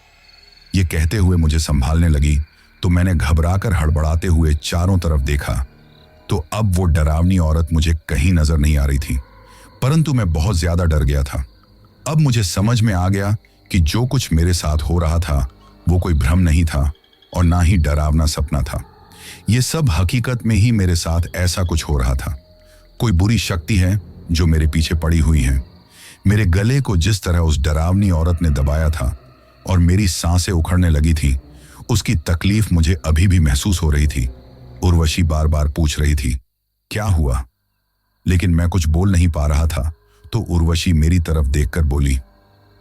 ये कहते हुए मुझे संभालने लगी तो मैंने घबराकर हड़बड़ाते हुए चारों तरफ देखा, तो अब वो डरावनी औरत मुझे कहीं नजर नहीं आ रही थी, परंतु मैं बहुत ज्यादा डर गया था। अब मुझे समझ में आ गया कि जो कुछ मेरे साथ हो रहा था वो कोई भ्रम नहीं था और ना ही डरावना सपना था। ये सब हकीकत में ही मेरे साथ ऐसा कुछ हो रहा था। कोई बुरी शक्ति है जो मेरे पीछे पड़ी हुई है। मेरे गले को जिस तरह उस डरावनी औरत ने दबाया था और मेरी सांसें उखड़ने लगी थी, उसकी तकलीफ मुझे अभी भी महसूस हो रही थी। उर्वशी बार बार पूछ रही थी, क्या हुआ? लेकिन मैं कुछ बोल नहीं पा रहा था। तो उर्वशी मेरी तरफ देखकर बोली,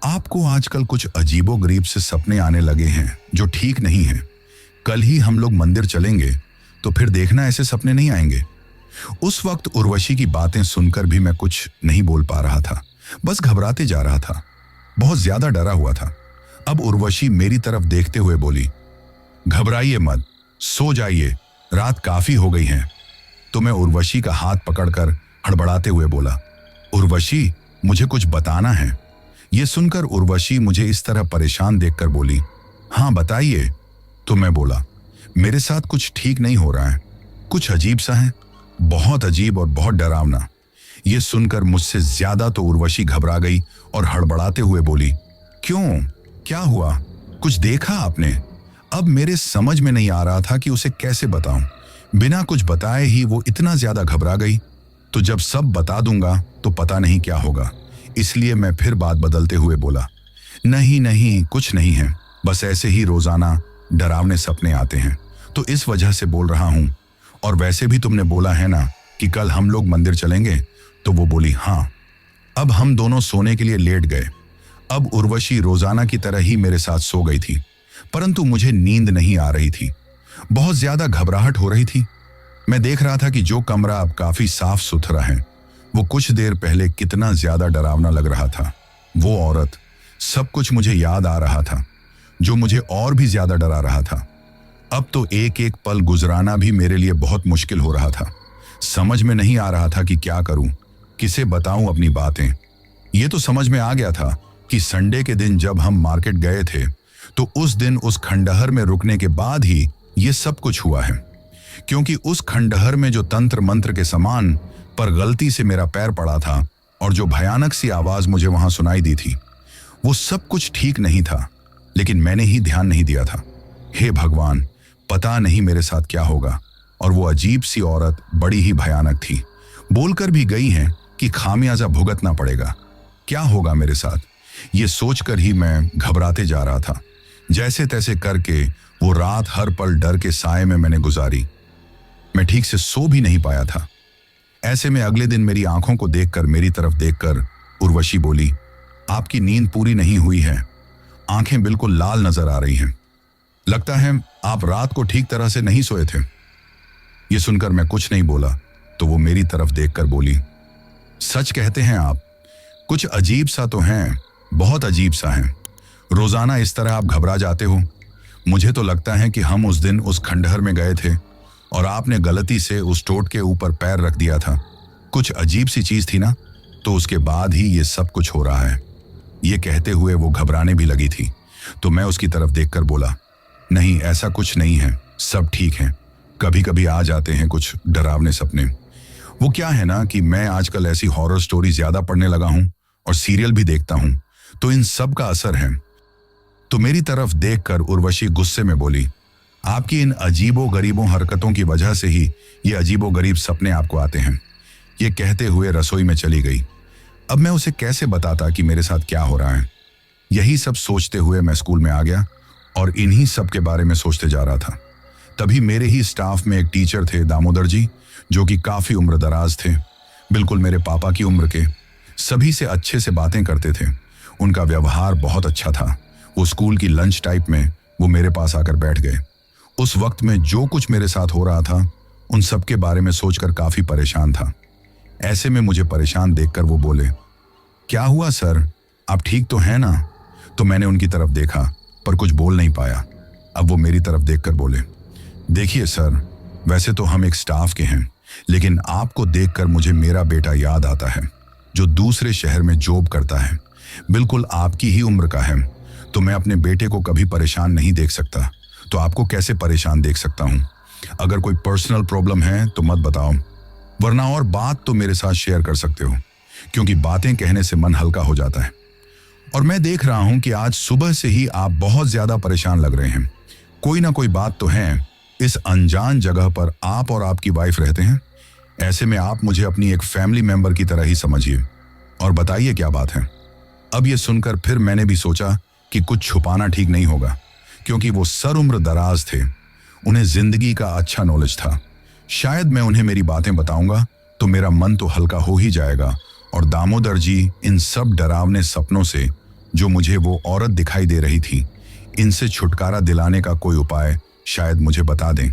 आपको आजकल कुछ अजीबोगरीब से सपने आने लगे हैं जो ठीक नहीं हैं। कल ही हम लोग मंदिर चलेंगे तो फिर देखना ऐसे सपने नहीं आएंगे। उस वक्त उर्वशी की बातें सुनकर भी मैं कुछ नहीं बोल पा रहा था, बस घबराते जा रहा था, बहुत ज्यादा डरा हुआ था। अब उर्वशी मेरी तरफ देखते हुए बोली, घबराइए मत, सो जाइए, रात काफी हो गई है। तो मैं उर्वशी का हाथ पकड़कर हड़बड़ाते हुए बोला, उर्वशी, मुझे कुछ बताना है। यह सुनकर उर्वशी मुझे इस तरह परेशान देखकर बोली, हाँ बताइए। तो मैं बोला, मेरे साथ कुछ ठीक नहीं हो रहा है, कुछ अजीब सा है, बहुत अजीब और बहुत डरावना। यह सुनकर मुझसे ज्यादा तो उर्वशी घबरा गई और हड़बड़ाते हुए बोली, क्यों, क्या हुआ, कुछ देखा आपने? अब मेरे समझ में नहीं आ रहा था कि उसे कैसे बताऊं। बिना कुछ बताए ही वो इतना ज्यादा घबरा गई, तो जब सब बता दूंगा तो पता नहीं क्या होगा। इसलिए मैं फिर बात बदलते हुए बोला, नहीं नहीं, कुछ नहीं है, बस ऐसे ही रोजाना डरावने सपने आते हैं, तो इस वजह से बोल रहा हूं। और वैसे भी तुमने बोला है ना कि कल हम लोग मंदिर चलेंगे। तो वो बोली, हाँ। अब हम दोनों सोने के लिए लेट गए। अब उर्वशी रोजाना की तरह ही मेरे साथ सो गई थी, परंतु मुझे नींद नहीं आ रही थी, बहुत ज्यादा घबराहट हो रही थी। मैं देख रहा था कि जो कमरा अब काफी साफ सुथरा है, वो कुछ देर पहले कितना ज्यादा डरावना लग रहा था। वो औरत, सब कुछ मुझे याद आ रहा था, जो मुझे और भी ज्यादा डरा रहा था। अब तो एक एक पल गुजराना भी मेरे लिए बहुत मुश्किल हो रहा था। समझ में नहीं आ रहा था कि क्या करूं, किसे बताऊं अपनी बातें। ये तो समझ में आ गया था कि संडे के दिन जब हम मार्केट गए थे, तो उस दिन उस खंडहर में रुकने के बाद ही ये सब कुछ हुआ है, क्योंकि उस खंडहर में जो तंत्र मंत्र के समान पर गलती से मेरा पैर पड़ा था और जो भयानक सी आवाज मुझे वहां सुनाई दी थी, वो सब कुछ ठीक नहीं था, लेकिन मैंने ही ध्यान नहीं दिया था। हे भगवान, पता नहीं मेरे साथ क्या होगा। और वो अजीब सी औरत बड़ी ही भयानक थी, बोलकर भी गई है कि खामियाजा भुगतना पड़ेगा। क्या होगा मेरे साथ, ये सोचकर ही मैं घबराते जा रहा था। जैसे तैसे करके वो रात हर पल डर के साए में मैंने गुजारी। मैं ठीक से सो भी नहीं पाया था। ऐसे में अगले दिन मेरी आंखों को देखकर, मेरी तरफ देखकर उर्वशी बोली, आपकी नींद पूरी नहीं हुई है, आंखें बिल्कुल लाल नजर आ रही हैं, लगता है आप रात को ठीक तरह से नहीं सोए थे। ये सुनकर मैं कुछ नहीं बोला, तो वो मेरी तरफ देखकर बोली, सच कहते हैं आप, कुछ अजीब सा तो है, बहुत अजीब सा है। रोजाना इस तरह आप घबरा जाते हो। मुझे तो लगता है कि हम उस दिन उस खंडहर में गए थे और आपने गलती से उस टोट के ऊपर पैर रख दिया था। कुछ अजीब सी चीज थी ना, तो उसके बाद ही ये सब कुछ हो रहा है। ये कहते हुए वो घबराने भी लगी थी, तो मैं उसकी तरफ देखकर बोला, नहीं ऐसा कुछ नहीं है, सब ठीक है। कभी कभी आ जाते हैं कुछ डरावने सपने। वो क्या है ना कि मैं आजकल ऐसी हॉरर स्टोरी ज्यादा पढ़ने लगा हूं और सीरियल भी देखता हूं, तो इन सब का असर है। तो मेरी तरफ देखकर उर्वशी गुस्से में बोली, आपकी इन अजीबो गरीबों हरकतों की वजह से ही ये अजीबो गरीब सपने आपको आते हैं। ये कहते हुए रसोई में चली गई। अब मैं उसे कैसे बताता कि मेरे साथ क्या हो रहा है। यही सब सोचते हुए मैं स्कूल में आ गया और इन्हीं सब के बारे में सोचते जा रहा था। तभी मेरे ही स्टाफ में एक टीचर थे, दामोदर जी, जो कि काफी उम्र दराज थे, बिल्कुल मेरे पापा की उम्र के। सभी से अच्छे से बातें करते थे, उनका व्यवहार बहुत अच्छा था। वो स्कूल की लंच टाइप में वो मेरे पास आकर बैठ गए। उस वक्त में जो कुछ मेरे साथ हो रहा था उन सब के बारे में सोचकर काफी परेशान था। ऐसे में मुझे परेशान देखकर वो बोले, क्या हुआ सर, आप ठीक तो हैं ना? तो मैंने उनकी तरफ देखा पर कुछ बोल नहीं पाया। अब वो मेरी तरफ देखकर बोले, देखिए सर, वैसे तो हम एक स्टाफ के हैं, लेकिन आपको देखकर मुझे मेरा बेटा याद आता है जो दूसरे शहर में जॉब करता है, बिल्कुल आपकी ही उम्र का है। तो मैं अपने बेटे को कभी परेशान नहीं देख सकता, तो आपको कैसे परेशान देख सकता हूं? अगर कोई पर्सनल प्रॉब्लम है तो मत बताओ, वरना और बात तो मेरे साथ शेयर कर सकते हो, क्योंकि बातें कहने से मन हल्का हो जाता है। और मैं देख रहा हूं कि आज सुबह से ही आप बहुत ज्यादा परेशान लग रहे हैं। कोई ना कोई बात तो है। इस अनजान जगह पर आप और आपकी वाइफ रहते हैं। ऐसे में आप मुझे अपनी एक फैमिली मेंबर की तरह ही समझिए और बताइए क्या बात है। अब ये सुनकर फिर मैंने भी सोचा कि कुछ छुपाना ठीक नहीं होगा, क्योंकि वो सर उम्र दराज थे, उन्हें जिंदगी का अच्छा नॉलेज था। शायद मैं उन्हें मेरी बातें बताऊंगा तो मेरा मन तो हल्का हो ही जाएगा और दामोदर जी इन सब डरावने सपनों से, जो मुझे वो औरत दिखाई दे रही थी, इनसे छुटकारा दिलाने का कोई उपाय शायद मुझे बता दें।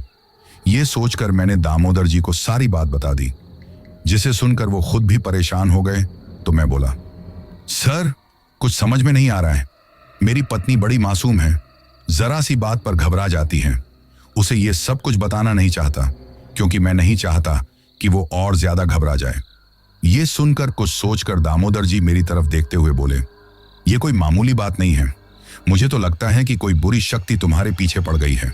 ये सोचकर मैंने दामोदर जी को सारी बात बता दी, जिसे सुनकर वो खुद भी परेशान हो गए। तो मैं बोला, सर, कुछ समझ में नहीं आ रहा है। मेरी पत्नी बड़ी मासूम है, जरा सी बात पर घबरा जाती है। उसे ये सब कुछ बताना नहीं चाहता, क्योंकि मैं नहीं चाहता कि वो और ज्यादा घबरा जाए। ये सुनकर कुछ सोचकर दामोदर जी मेरी तरफ देखते हुए बोले, ये कोई मामूली बात नहीं है। मुझे तो लगता है कि कोई बुरी शक्ति तुम्हारे पीछे पड़ गई है,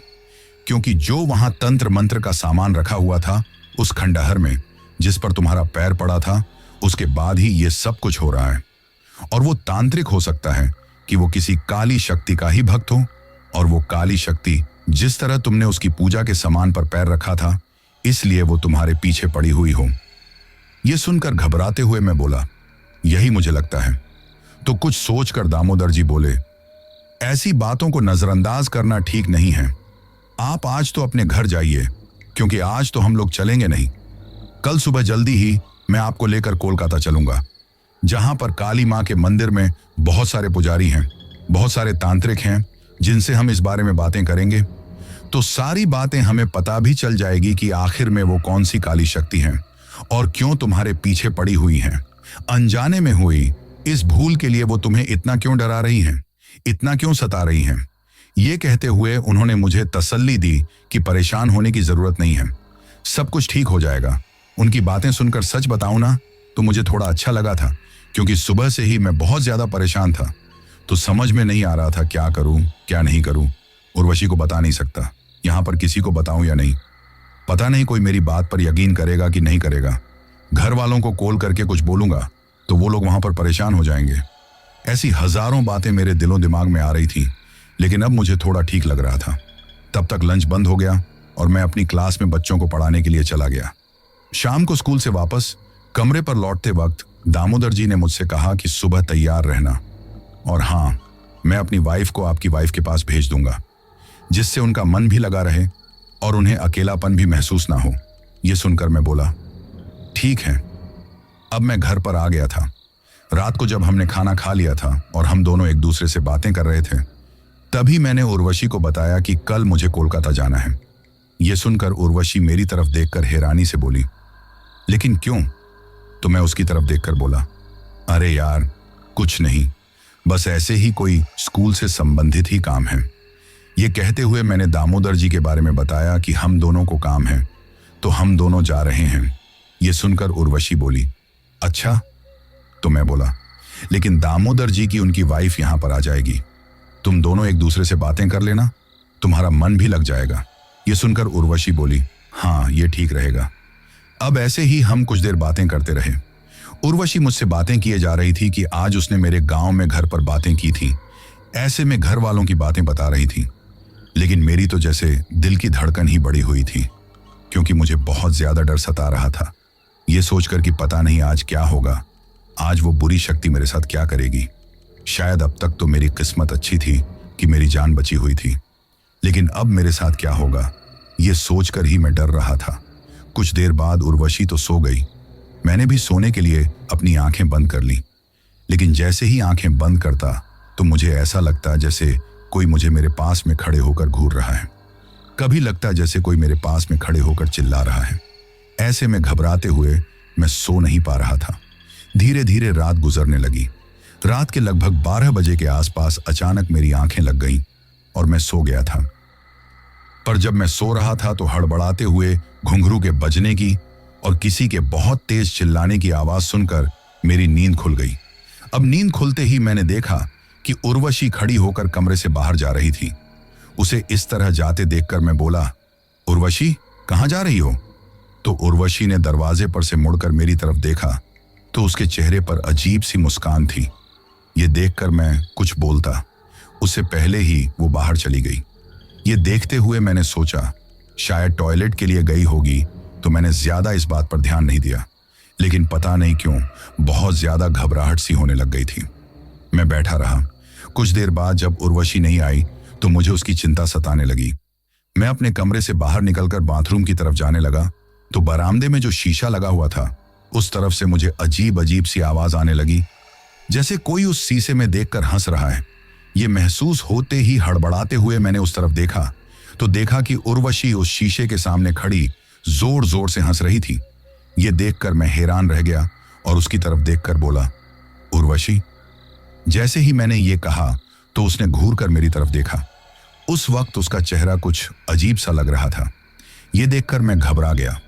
क्योंकि जो वहां तंत्र मंत्र का सामान रखा हुआ था उस खंडहर में, जिस पर तुम्हारा पैर पड़ा था, उसके बाद ही ये सब कुछ हो रहा है। और वो तांत्रिक हो सकता है कि वो किसी काली शक्ति का ही भक्त हो, और वो काली शक्ति जिस तरह तुमने उसकी पूजा के सामान पर पैर रखा था, इसलिए वो तुम्हारे पीछे पड़ी हुई हो। ये सुनकर घबराते हुए मैं बोला, यही मुझे लगता है। तो कुछ सोचकर दामोदर जी बोले, ऐसी बातों को नजरअंदाज करना ठीक नहीं है। आप आज तो अपने घर जाइए, क्योंकि आज तो हम लोग चलेंगे नहीं। कल सुबह जल्दी ही मैं आपको लेकर कोलकाता चलूंगा, जहां पर काली मां के मंदिर में बहुत सारे पुजारी हैं, बहुत सारे तांत्रिक हैं, जिनसे हम इस बारे में बातें करेंगे। तो सारी बातें हमें पता भी चल जाएगी कि आखिर में वो कौन सी काली शक्ति है और क्यों तुम्हारे पीछे पड़ी हुई हैं। अनजाने में हुई इस भूल के लिए वो तुम्हें इतना क्यों डरा रही हैं, इतना क्यों सता रही हैं। ये कहते हुए उन्होंने मुझे तसल्ली दी कि परेशान होने की जरूरत नहीं है, सब कुछ ठीक हो जाएगा। उनकी बातें सुनकर सच बताऊं ना तो मुझे थोड़ा अच्छा लगा था, क्योंकि सुबह से ही मैं बहुत ज्यादा परेशान था। तो समझ में नहीं आ रहा था क्या करूं क्या नहीं करूं। उर्वशी को बता नहीं सकता, यहां पर किसी को बताऊं या नहीं, पता नहीं कोई मेरी बात पर यकीन करेगा कि नहीं करेगा। घर वालों को कॉल करके कुछ बोलूंगा तो वो लोग वहां पर परेशान हो जाएंगे। ऐसी हजारों बातें मेरे दिलो दिमाग में आ रही थी, लेकिन अब मुझे थोड़ा ठीक लग रहा था। तब तक लंच बंद हो गया और मैं अपनी क्लास में बच्चों को पढ़ाने के लिए चला गया। शाम को स्कूल से वापस कमरे पर लौटते वक्त दामोदर जी ने मुझसे कहा कि सुबह तैयार रहना, और हाँ, मैं अपनी वाइफ को आपकी वाइफ के पास भेज दूंगा, जिससे उनका मन भी लगा रहे और उन्हें अकेलापन भी महसूस ना हो। यह सुनकर मैं बोला, ठीक है। अब मैं घर पर आ गया था। रात को जब हमने खाना खा लिया था और हम दोनों एक दूसरे से बातें कर रहे थे, तभी मैंने उर्वशी को बताया कि कल मुझे कोलकाता जाना है। यह सुनकर उर्वशी मेरी तरफ देखकर हैरानी से बोली, लेकिन क्यों? तो मैं उसकी तरफ देखकर बोला, अरे यार, कुछ नहीं, बस ऐसे ही कोई स्कूल से संबंधित ही काम है। ये कहते हुए मैंने दामोदर जी के बारे में बताया कि हम दोनों को काम है, तो हम दोनों जा रहे हैं। ये सुनकर उर्वशी बोली, अच्छा। तो मैं बोला, लेकिन दामोदर जी की उनकी वाइफ यहां पर आ जाएगी, तुम दोनों एक दूसरे से बातें कर लेना, तुम्हारा मन भी लग जाएगा। ये सुनकर उर्वशी बोली, हाँ, ये ठीक रहेगा। अब ऐसे ही हम कुछ देर बातें करते रहे। उर्वशी मुझसे बातें किए जा रही थी कि आज उसने मेरे गांव में घर पर बातें की थी। ऐसे में घर वालों की बातें बता रही थी, लेकिन मेरी तो जैसे दिल की धड़कन ही बढ़ी हुई थी, क्योंकि मुझे बहुत ज्यादा डर सता रहा था। ये सोचकर कि पता नहीं आज क्या होगा, आज वो बुरी शक्ति मेरे साथ क्या करेगी। शायद अब तक तो मेरी किस्मत अच्छी थी कि मेरी जान बची हुई थी, लेकिन अब मेरे साथ क्या होगा, ये सोचकर ही मैं डर रहा था। कुछ देर बाद उर्वशी तो सो गई। मैंने भी सोने के लिए अपनी आंखें बंद कर ली, लेकिन जैसे ही आंखें बंद करता तो मुझे ऐसा लगता जैसे कोई मुझे मेरे पास में खड़े होकर घूर रहा है। कभी लगता जैसे कोई मेरे पास में खड़े होकर चिल्ला रहा है। ऐसे में घबराते हुए मैं सो नहीं पा रहा था। धीरे धीरे रात गुजरने लगी। रात के लगभग 12 बजे के आसपास अचानक मेरी आंखें लग गईं और मैं सो गया था। पर जब मैं सो रहा था तो हड़बड़ाते हुए घुंघरू के बजने की और किसी के बहुत तेज चिल्लाने की आवाज सुनकर मेरी नींद खुल गई। अब नींद खुलते ही मैंने देखा कि उर्वशी खड़ी होकर कमरे से बाहर जा रही थी। उसे इस तरह जाते देखकर मैं बोला, उर्वशी कहाँ जा रही हो? तो उर्वशी ने दरवाजे पर से मुड़कर मेरी तरफ देखा तो उसके चेहरे पर अजीब सी मुस्कान थी। ये देखकर मैं कुछ बोलता उससे पहले ही वो बाहर चली गई। ये देखते हुए मैंने सोचा शायद टॉयलेट के लिए गई होगी, तो मैंने ज्यादा इस बात पर ध्यान नहीं दिया। लेकिन पता नहीं क्यों बहुत ज्यादा घबराहट सी होने लग गई थी। मैं बैठा रहा। कुछ देर बाद जब उर्वशी नहीं आई तो मुझे उसकी चिंता सताने लगी। मैं अपने कमरे से बाहर निकलकर बाथरूम की तरफ जाने लगा तो बरामदे में जो शीशा लगा हुआ था उस तरफ से मुझे अजीब अजीब सी आवाज आने लगी, जैसे कोई उस शीशे में देखकर हंस रहा है। ये महसूस होते ही हड़बड़ाते हुए मैंने उस तरफ देखा तो देखा कि उर्वशी उस शीशे के सामने खड़ी जोर जोर से हंस रही थी। ये देखकर मैं हैरान रह गया और उसकी तरफ देखकर बोला, उर्वशी। जैसे ही मैंने ये कहा तो उसने घूर कर मेरी तरफ देखा। उस वक्त उसका चेहरा कुछ अजीब सा लग रहा था। ये देखकर मैं घबरा गया।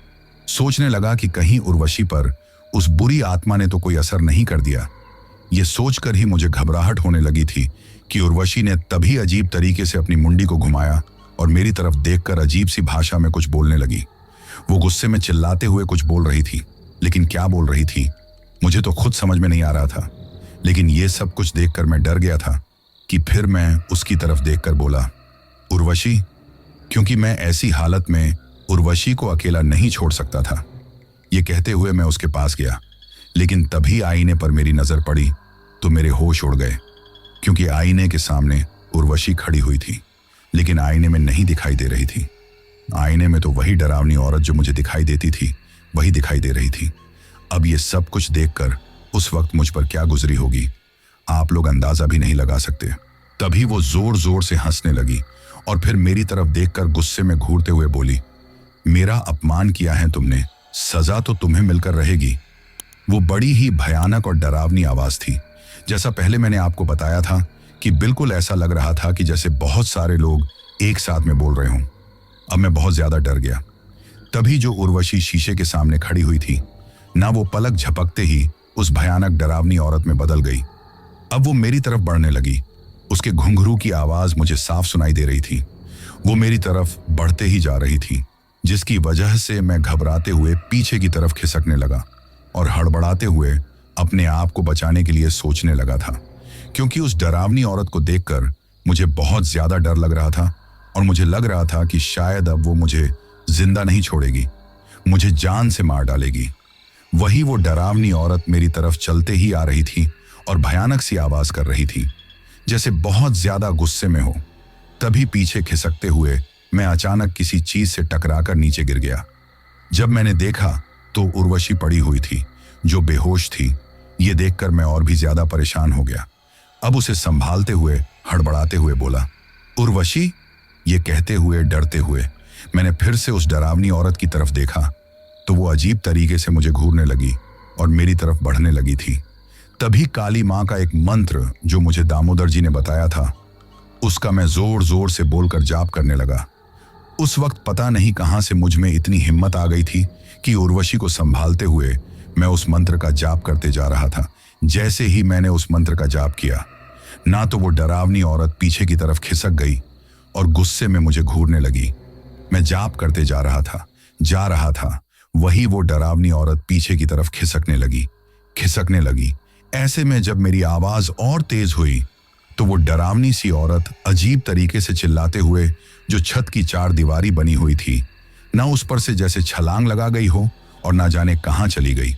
सोचने लगा कि कहीं उर्वशी पर उस बुरी आत्मा ने तो कोई असर नहीं कर दिया। ये सोचकर ही मुझे घबराहट होने लगी थी कि उर्वशी ने तभी अजीब तरीके से अपनी मुंडी को घुमाया और मेरी तरफ देखकर अजीब सी भाषा में कुछ बोलने लगी। वो गुस्से में चिल्लाते हुए कुछ बोल रही थी, लेकिन क्या बोल रही थी मुझे तो खुद समझ में नहीं आ रहा था। लेकिन ये सब कुछ देखकर मैं डर गया था कि फिर मैं उसकी तरफ देखकर बोला, उर्वशी, क्योंकि मैं ऐसी हालत में उर्वशी को अकेला नहीं छोड़ सकता था। ये कहते हुए मैं उसके पास गया, लेकिन तभी आईने पर मेरी नजर पड़ी तो मेरे होश उड़ गए, क्योंकि आईने के सामने उर्वशी खड़ी हुई थी, लेकिन आईने में नहीं दिखाई दे रही थी। आईने में तो वही डरावनी औरत जो मुझे दिखाई देती थी वही दिखाई दे रही थी। अब ये सब कुछ देखकर उस वक्त मुझ पर क्या गुजरी होगी आप लोग अंदाजा भी नहीं लगा सकते। तभी वो जोर जोर से हंसने लगी और फिर मेरी तरफ देखकर गुस्से में घूरते हुए बोली, मेरा अपमान किया है तुमने, सजा तो तुम्हें मिलकर रहेगी। वो बड़ी ही भयानक और डरावनी आवाज थी। जैसा पहले मैंने आपको बताया था कि बिल्कुल ऐसा लग रहा था कि जैसे बहुत सारे लोग एक साथ में बोल रहे हों। अब मैं बहुत ज्यादा डर गया। तभी जो उर्वशी शीशे के सामने खड़ी हुई थी ना, वो पलक झपकते ही उस भयानक डरावनी औरत में बदल गई। अब वो मेरी तरफ बढ़ने लगी। उसके घुंघरू की आवाज मुझे साफ सुनाई दे रही थी। वो मेरी तरफ बढ़ते ही जा रही थी, जिसकी वजह से मैं घबराते हुए पीछे की तरफ खिसकने लगा और हड़बड़ाते हुए अपने आप को बचाने के लिए सोचने लगा था, क्योंकि उस डरावनी औरत को देखकर मुझे बहुत ज्यादा डर लग रहा था और मुझे लग रहा था कि शायद अब वो मुझे जिंदा नहीं छोड़ेगी, मुझे जान से मार डालेगी। वही वो डरावनी औरत मेरी तरफ चलते ही आ रही थी और भयानक सी आवाज कर रही थी, जैसे बहुत ज्यादा गुस्से में हो। तभी पीछे खिसकते हुए मैं अचानक किसी चीज से टकराकर नीचे गिर गया। जब मैंने देखा तो उर्वशी पड़ी हुई थी, जो बेहोश थी। ये देखकर मैं और भी ज्यादा परेशान हो गया। अब उसे संभालते हुए हड़बड़ाते हुए बोला, उर्वशी। ये कहते हुए डरते हुए मैंने फिर से उस डरावनी औरत की तरफ देखा तो वो अजीब तरीके से मुझे घूरने लगी और मेरी तरफ बढ़ने लगी थी। तभी काली माँ का एक मंत्र जो मुझे दामोदर जी ने बताया था, उसका मैं जोर जोर से बोलकर जाप करने लगा। उस वक्त पता नहीं कहां से मुझ में इतनी हिम्मत आ गई थी कि उर्वशी को संभालते हुए मैं उस मंत्र का जाप करते जा रहा था। जैसे ही मैंने उस मंत्र का जाप किया ना, तो वो डरावनी औरत पीछे की तरफ खिसक गई और गुस्से में मुझे घूरने लगी। मैं जाप करते जा रहा था, वही वो डरावनी औरत पीछे की तरफ खिसकने लगी। ऐसे में जब मेरी आवाज और तेज हुई तो वो डरावनी सी औरत अजीब तरीके से चिल्लाते हुए जो छत की चार दीवारी बनी हुई थी ना, उस पर से जैसे छलांग लगा गई हो और ना जाने कहां चली गई।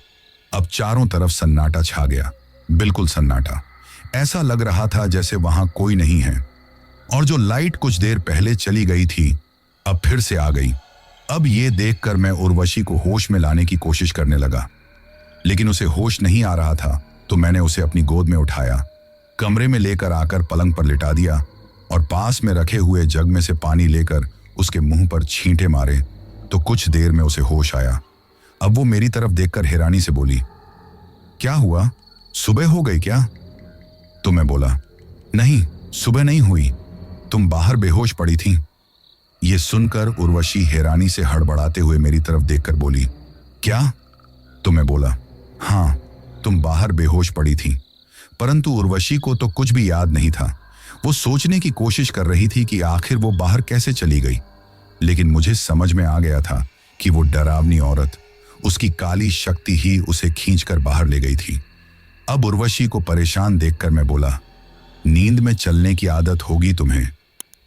अब चारों तरफ सन्नाटा छा गया, बिल्कुल सन्नाटा। ऐसा लग रहा था जैसे वहां कोई नहीं है। और जो लाइट कुछ देर पहले चली गई थी अब फिर से आ गई। अब ये देखकर मैं उर्वशी को होश में लाने की कोशिश करने लगा, लेकिन उसे होश नहीं आ रहा था। तो मैंने उसे अपनी गोद में उठाया, कमरे में लेकर आकर पलंग पर लिटा दिया और पास में रखे हुए जग में से पानी लेकर उसके मुंह पर छींटे मारे तो कुछ देर में उसे होश आया। अब वो मेरी तरफ देखकर हैरानी से बोली, क्या हुआ, सुबह हो गई क्या? तो मैं बोला, नहीं सुबह नहीं हुई, तुम बाहर बेहोश पड़ी थी। ये सुनकर उर्वशी हैरानी से हड़बड़ाते हुए मेरी तरफ देखकर बोली, क्या? तो मैं बोला, हाँ तुम बाहर बेहोश पड़ी थी। परंतु उर्वशी को तो कुछ भी याद नहीं था। वो सोचने की कोशिश कर रही थी कि आखिर वो बाहर कैसे चली गई। लेकिन मुझे समझ में आ गया था कि वो डरावनी औरत, उसकी काली शक्ति ही उसे खींचकर बाहर ले गई थी। अब उर्वशी को परेशान देखकर मैं बोला, नींद में चलने की आदत होगी तुम्हें,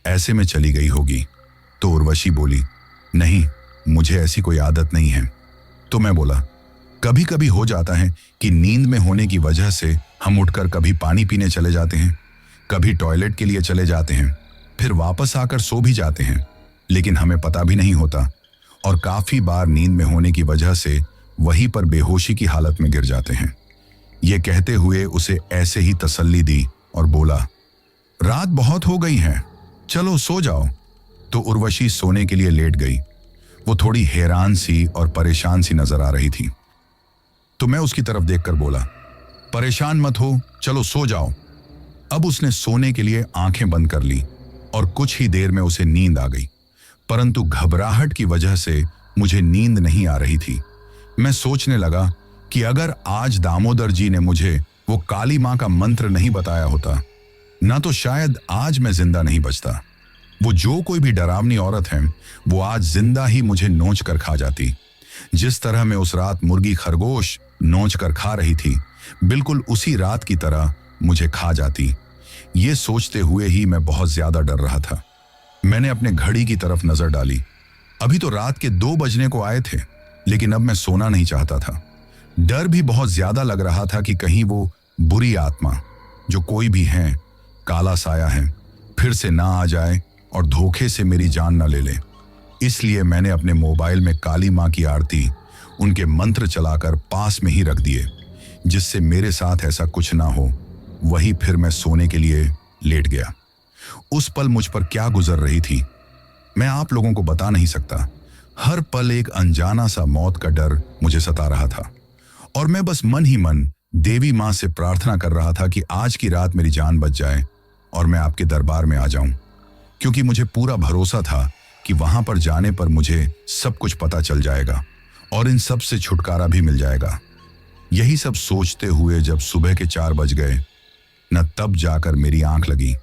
ऐसे में चली गई होगी। तो उर्वशी बोली, नहीं मुझे ऐसी कोई आदत नहीं है। तो मैं बोला, कभी कभी हो जाता है कि नींद में होने की वजह से हम उठकर कभी पानी पीने चले जाते हैं, कभी टॉयलेट के लिए चले जाते हैं, फिर वापस आकर सो भी जाते हैं, लेकिन हमें पता भी नहीं होता। और काफी बार नींद में होने की वजह से वहीं पर बेहोशी की हालत में गिर जाते हैं। ये कहते हुए उसे ऐसे ही तसल्ली दी और बोला, रात बहुत हो गई है, चलो सो जाओ। तो उर्वशी सोने के लिए लेट गई। वो थोड़ी हैरान सी और परेशान सी नजर आ रही थी। तो मैं उसकी तरफ देखकर बोला, परेशान मत हो, चलो सो जाओ। अब उसने सोने के लिए आंखें बंद कर ली और कुछ ही देर में उसे नींद आ गई। परंतु घबराहट की वजह से मुझे नींद नहीं आ रही थी। मैं सोचने लगा कि अगर आज दामोदर जी ने मुझे वो काली मां का मंत्र नहीं बताया होता ना तो शायद आज मैं जिंदा नहीं बचता। वो जो कोई भी डरावनी औरत है वो आज जिंदा ही मुझे नोच कर खा जाती। जिस तरह मैं उस रात मुर्गी खरगोश नोच कर खा रही थी, बिल्कुल उसी रात की तरह मुझे खा जाती। ये सोचते हुए ही मैं बहुत ज्यादा डर रहा था। मैंने अपने घड़ी की तरफ नजर डाली। अभी तो रात के 2 बजने को आए थे, लेकिन अब मैं सोना नहीं चाहता था। डर भी बहुत ज्यादा लग रहा था कि कहीं वो बुरी आत्मा, जो कोई भी है, काला साया है, फिर से ना आ जाए और धोखे से मेरी जान न ले ले। इसलिए मैंने अपने मोबाइल में काली मां की आरती, उनके मंत्र चलाकर पास में ही रख दिए, जिससे मेरे साथ ऐसा कुछ ना हो। वही फिर मैं सोने के लिए लेट गया। उस पल मुझ पर क्या गुजर रही थी मैं आप लोगों को बता नहीं सकता। हर पल एक अनजाना सा मौत का डर मुझे सता रहा था और मैं बस मन ही मन देवी मां से प्रार्थना कर रहा था कि आज की रात मेरी जान बच जाए और मैं आपके दरबार में आ जाऊं, क्योंकि मुझे पूरा भरोसा था कि वहां पर जाने पर मुझे सब कुछ पता चल जाएगा और इन सब से छुटकारा भी मिल जाएगा। यही सब सोचते हुए जब सुबह के 4 बज गए न तब जाकर मेरी आंख लगी।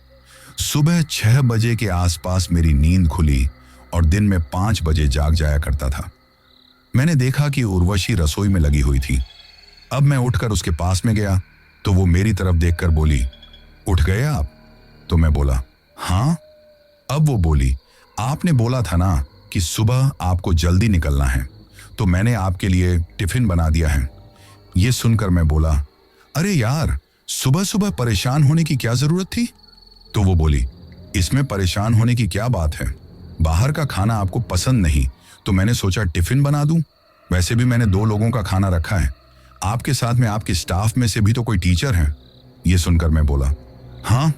सुबह 6 बजे के आसपास मेरी नींद खुली और दिन में 5 बजे जाग जाया करता था। मैंने देखा कि उर्वशी रसोई में लगी हुई थी। अब मैं उठकर उसके पास में गया तो वो मेरी तरफ देखकर बोली, उठ गए आप? तो मैं बोला, हाँ। अब वो बोली, आपने बोला था ना कि सुबह आपको जल्दी निकलना है, तो मैंने आपके लिए टिफिन बना दिया है। ये सुनकर मैं बोला, अरे यार, सुबह सुबह परेशान होने की क्या जरूरत थी? तो वो बोली, इसमें परेशान होने की क्या बात है, बाहर का खाना आपको पसंद नहीं तो मैंने सोचा टिफिन बना दूं। वैसे भी मैंने 2 लोगों का खाना रखा है, आपके साथ में आपके स्टाफ में से भी तो कोई टीचर है। ये सुनकर मैं बोला, हाँ।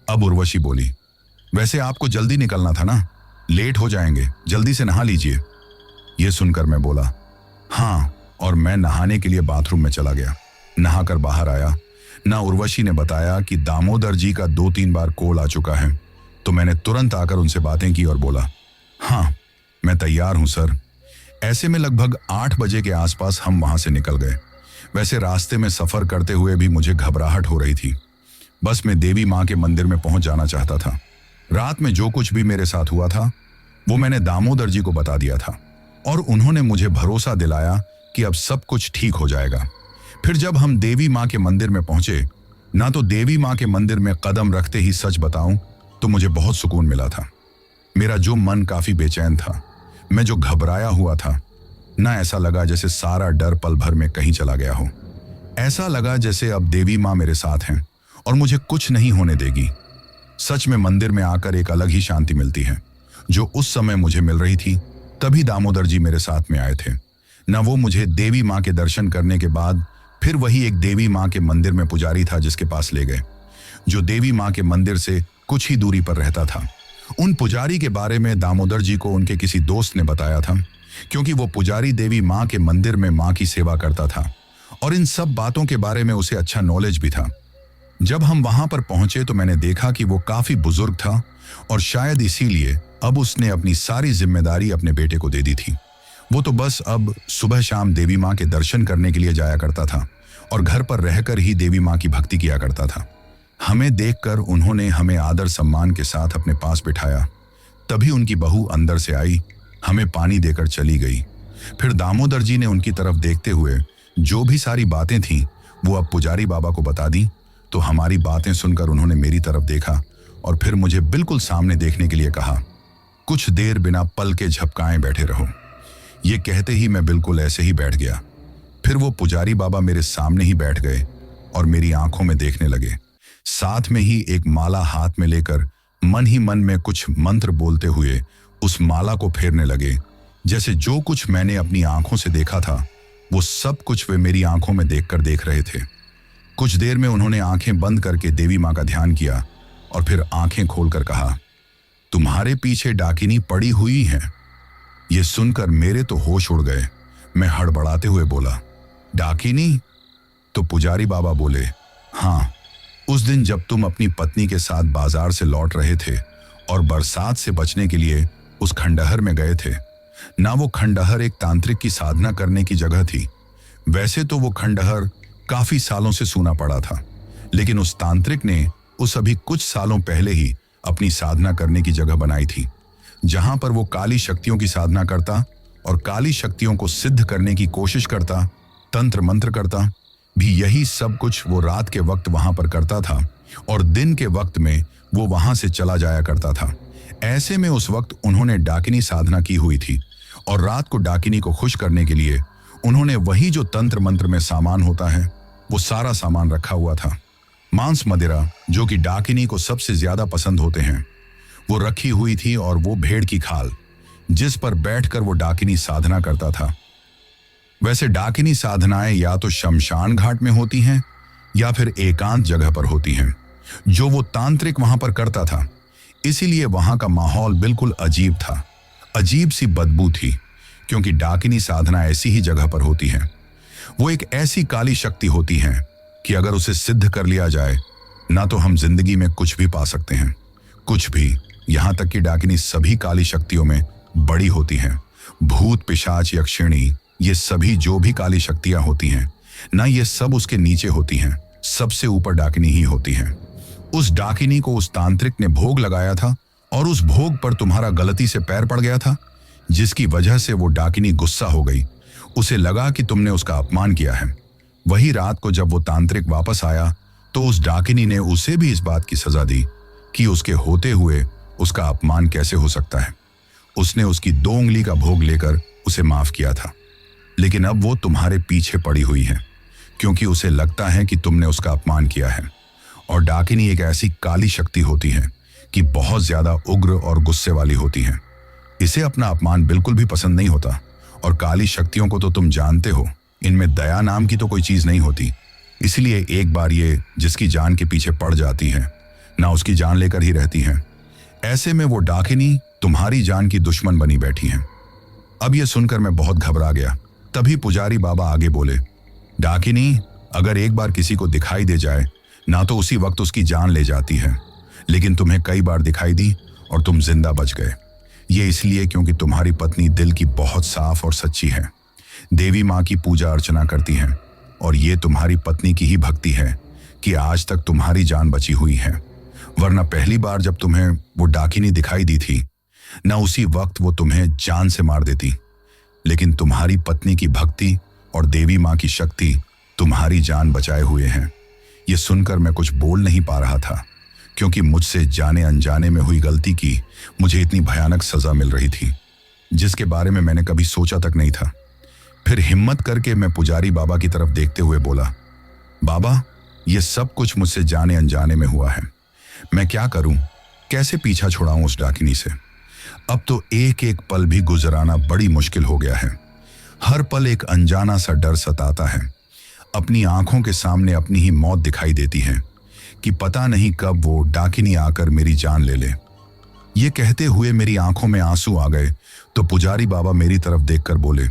अब उर्वशी बोली, वैसे आपको जल्दी निकलना था ना, लेट हो जाएंगे, जल्दी से नहा लीजिए। ये सुनकर मैं बोला, हाँ, और मैं नहाने के लिए बाथरूम में चला गया। नहाकर बाहर आया ना उर्वशी ने बताया कि दामोदर जी का 2-3 बार कॉल आ चुका है। तो मैंने तुरंत आकर उनसे बातें की और बोला, हाँ मैं तैयार हूं सर। ऐसे में लगभग 8 बजे के आसपास हम वहां से निकल गए। वैसे रास्ते में सफर करते हुए भी मुझे घबराहट हो रही थी। बस मैं देवी मां के मंदिर में पहुंच जाना चाहता था। रात में जो कुछ भी मेरे साथ हुआ था वो मैंने दामोदर जी को बता दिया था और उन्होंने मुझे भरोसा दिलाया कि अब सब कुछ ठीक हो जाएगा। फिर जब हम देवी मां के मंदिर में पहुंचे ना, तो देवी मां के मंदिर में कदम रखते ही सच बताऊं तो मुझे बहुत सुकून मिला था। मेरा जो मन काफी बेचैन था, मैं जो घबराया हुआ था, ना ऐसा लगा जैसे सारा डर पल भर में कहीं चला गया हो। ऐसा लगा जैसे अब देवी माँ मेरे साथ हैं और मुझे कुछ नहीं होने देगी। सच में मंदिर में आकर एक अलग ही शांति मिलती है, जो उस समय मुझे मिल रही थी। तभी दामोदर जी मेरे साथ में आए थे। न वो मुझे देवी माँ के दर्शन करने के बाद फिर वही एक देवी माँ के मंदिर में पुजारी था जिसके पास ले गए, जो देवी माँ के मंदिर से कुछ ही दूरी पर रहता था। उन पुजारी के बारे में दामोदर जी को उनके किसी दोस्त ने बताया था, क्योंकि वो पुजारी देवी माँ के मंदिर में माँ की सेवा करता था और इन सब बातों के बारे में उसे अच्छा नॉलेज भी था। जब हम वहां पर पहुंचे तो मैंने देखा कि वो काफी बुजुर्ग था और शायद इसीलिए अब उसने अपनी सारी जिम्मेदारी अपने बेटे को दे दी थी। वो तो बस अब सुबह शाम देवी माँ के दर्शन करने के लिए जाया करता था और घर पर रहकर ही देवी माँ की भक्ति किया करता था। हमें देखकर उन्होंने हमें आदर सम्मान के साथ अपने पास बिठाया। तभी उनकी बहू अंदर से आई, हमें पानी देकर चली गई। फिर दामोदर जी ने उनकी तरफ देखते हुए जो भी सारी बातें थीं वो अब पुजारी बाबा को बता दी। तो हमारी बातें सुनकर उन्होंने मेरी तरफ देखा और फिर मुझे बिल्कुल सामने देखने के लिए कहा, कुछ देर बिना पल के झपकाए बैठे रहो। ये कहते ही मैं बिल्कुल ऐसे ही बैठ गया। फिर वो पुजारी बाबा मेरे सामने ही बैठ गए और मेरी आंखों में देखने लगे। साथ में ही एक माला हाथ में लेकर मन ही मन में कुछ मंत्र बोलते हुए उस माला को फेरने लगे। जैसे जो कुछ मैंने अपनी आंखों से देखा था वो सब कुछ वे मेरी आंखों में देखकर देख रहे थे। कुछ देर में उन्होंने आंखें बंद करके देवी माँ का ध्यान किया और फिर आंखें खोलकर कहा, तुम्हारे पीछे डाकिनी पड़ी हुई है। ये सुनकर मेरे तो होश उड़ गए। मैं हड़बड़ाते हुए बोला, डाकिनी? तो पुजारी बाबा बोले, हाँ, उस दिन जब तुम अपनी पत्नी के साथ बाजार से लौट रहे थे और बरसात से बचने के लिए उस खंडहर में गए थे ना, वो खंडहर एक तांत्रिक की साधना करने की जगह थी। वैसे तो वो खंडहर काफी सालों से सूना पड़ा था, लेकिन उस तांत्रिक ने उस अभी कुछ सालों पहले ही अपनी साधना करने की जगह बनाई थी, जहां पर वो काली शक्तियों की साधना करता और काली शक्तियों को सिद्ध करने की कोशिश करता, तंत्र मंत्र करता भी। यही सब कुछ वो रात के वक्त वहां पर करता था और दिन के वक्त में वो वहां से चला जाया करता था। ऐसे में उस वक्त उन्होंने डाकिनी साधना की हुई थी और रात को डाकिनी को खुश करने के लिए उन्होंने वही जो तंत्र मंत्र में सामान होता है वो सारा सामान रखा हुआ था। मांस मदिरा, जो कि डाकिनी को सबसे ज्यादा पसंद होते हैं, वो रखी हुई थी और वो भेड़ की खाल, जिस पर बैठकर वो डाकिनी साधना करता था। वैसे डाकिनी साधनाएं या तो शमशान घाट में होती हैं या फिर एकांत जगह पर होती हैं, जो वो तांत्रिक वहां पर करता था। इसीलिए वहां का माहौल बिल्कुल अजीब था, अजीब सी बदबू थी, क्योंकि डाकिनी साधना ऐसी ही जगह पर होती है। वो एक ऐसी काली शक्ति होती है कि अगर उसे सिद्ध कर लिया जाए ना तो हम जिंदगी में कुछ भी पा सकते हैं, कुछ भी। यहां तक कि डाकिनी सभी काली शक्तियों में बड़ी होती हैं। भूत, पिशाच, यक्षिणी, ये सभी जो भी काली शक्तियां होती हैं ना, ये सब उसके नीचे होती हैं। सबसे ऊपर डाकिनी ही होती है। उस डाकिनी को उस तांत्रिक ने भोग लगाया था और उस भोग पर तुम्हारा गलती से पैर पड़ गया था, जिसकी वजह से वो डाकिनी गुस्सा हो गई। उसे लगा कि तुमने उसका अपमान किया है। वही रात को जब वो तांत्रिक वापस आया तो उस डाकिनी ने उसे भी इस बात की सजा दी कि उसके होते हुए उसका अपमान कैसे हो सकता है। उसने उसकी 2 उंगली का भोग लेकर उसे माफ किया था, लेकिन अब वो तुम्हारे पीछे पड़ी हुई है, क्योंकि उसे लगता है कि तुमने उसका अपमान किया है। और डाकिनी एक ऐसी काली शक्ति होती है कि बहुत ज्यादा उग्र और गुस्से वाली होती है। इसे अपना अपमान बिल्कुल भी पसंद नहीं होता। और काली शक्तियों को तो तुम जानते हो, इनमें दया नाम की तो कोई चीज नहीं होती। इसलिए एक बार ये जिसकी जान के पीछे पड़ जाती है ना, उसकी जान लेकर ही रहती है। ऐसे में वो डाकिनी तुम्हारी जान की दुश्मन बनी बैठी है। अब ये सुनकर मैं बहुत घबरा गया। तभी पुजारी बाबा आगे बोले, डाकिनी अगर एक बार किसी को दिखाई दे जाए ना तो उसी वक्त उसकी जान ले जाती है, लेकिन तुम्हें कई बार दिखाई दी और तुम जिंदा बच गए। ये इसलिए क्योंकि तुम्हारी पत्नी दिल की बहुत साफ और सच्ची है, देवी माँ की पूजा अर्चना करती है, और ये तुम्हारी पत्नी की ही भक्ति है कि आज तक तुम्हारी जान बची हुई है। वरना पहली बार जब तुम्हें वो डाकिनी दिखाई दी थी ना, उसी वक्त वो तुम्हें जान से मार देती। लेकिन तुम्हारी पत्नी की भक्ति और देवी माँ की शक्ति तुम्हारी जान बचाए हुए हैं। ये सुनकर मैं कुछ बोल नहीं पा रहा था, क्योंकि मुझसे जाने अनजाने में हुई गलती की मुझे इतनी भयानक सजा मिल रही थी, जिसके बारे में मैंने कभी सोचा तक नहीं था। फिर हिम्मत करके मैं पुजारी बाबा की तरफ देखते हुए बोला, बाबा, ये सब कुछ मुझसे जाने अनजाने में हुआ है। मैं क्या करूं? कैसे पीछा छुड़ाऊं उस डाकिनी से? अब तो एक एक पल भी गुजराना बड़ी मुश्किल हो गया है। हर पल एक अनजाना सा डर सताता है। अपनी आंखों के सामने अपनी ही मौत दिखाई देती है कि पता नहीं कब वो डाकिनी आकर मेरी जान ले ले। ये कहते हुए मेरी आंखों में आंसू आ गए तो पुजारी बाबा मेरी तरफ देखकर बोले,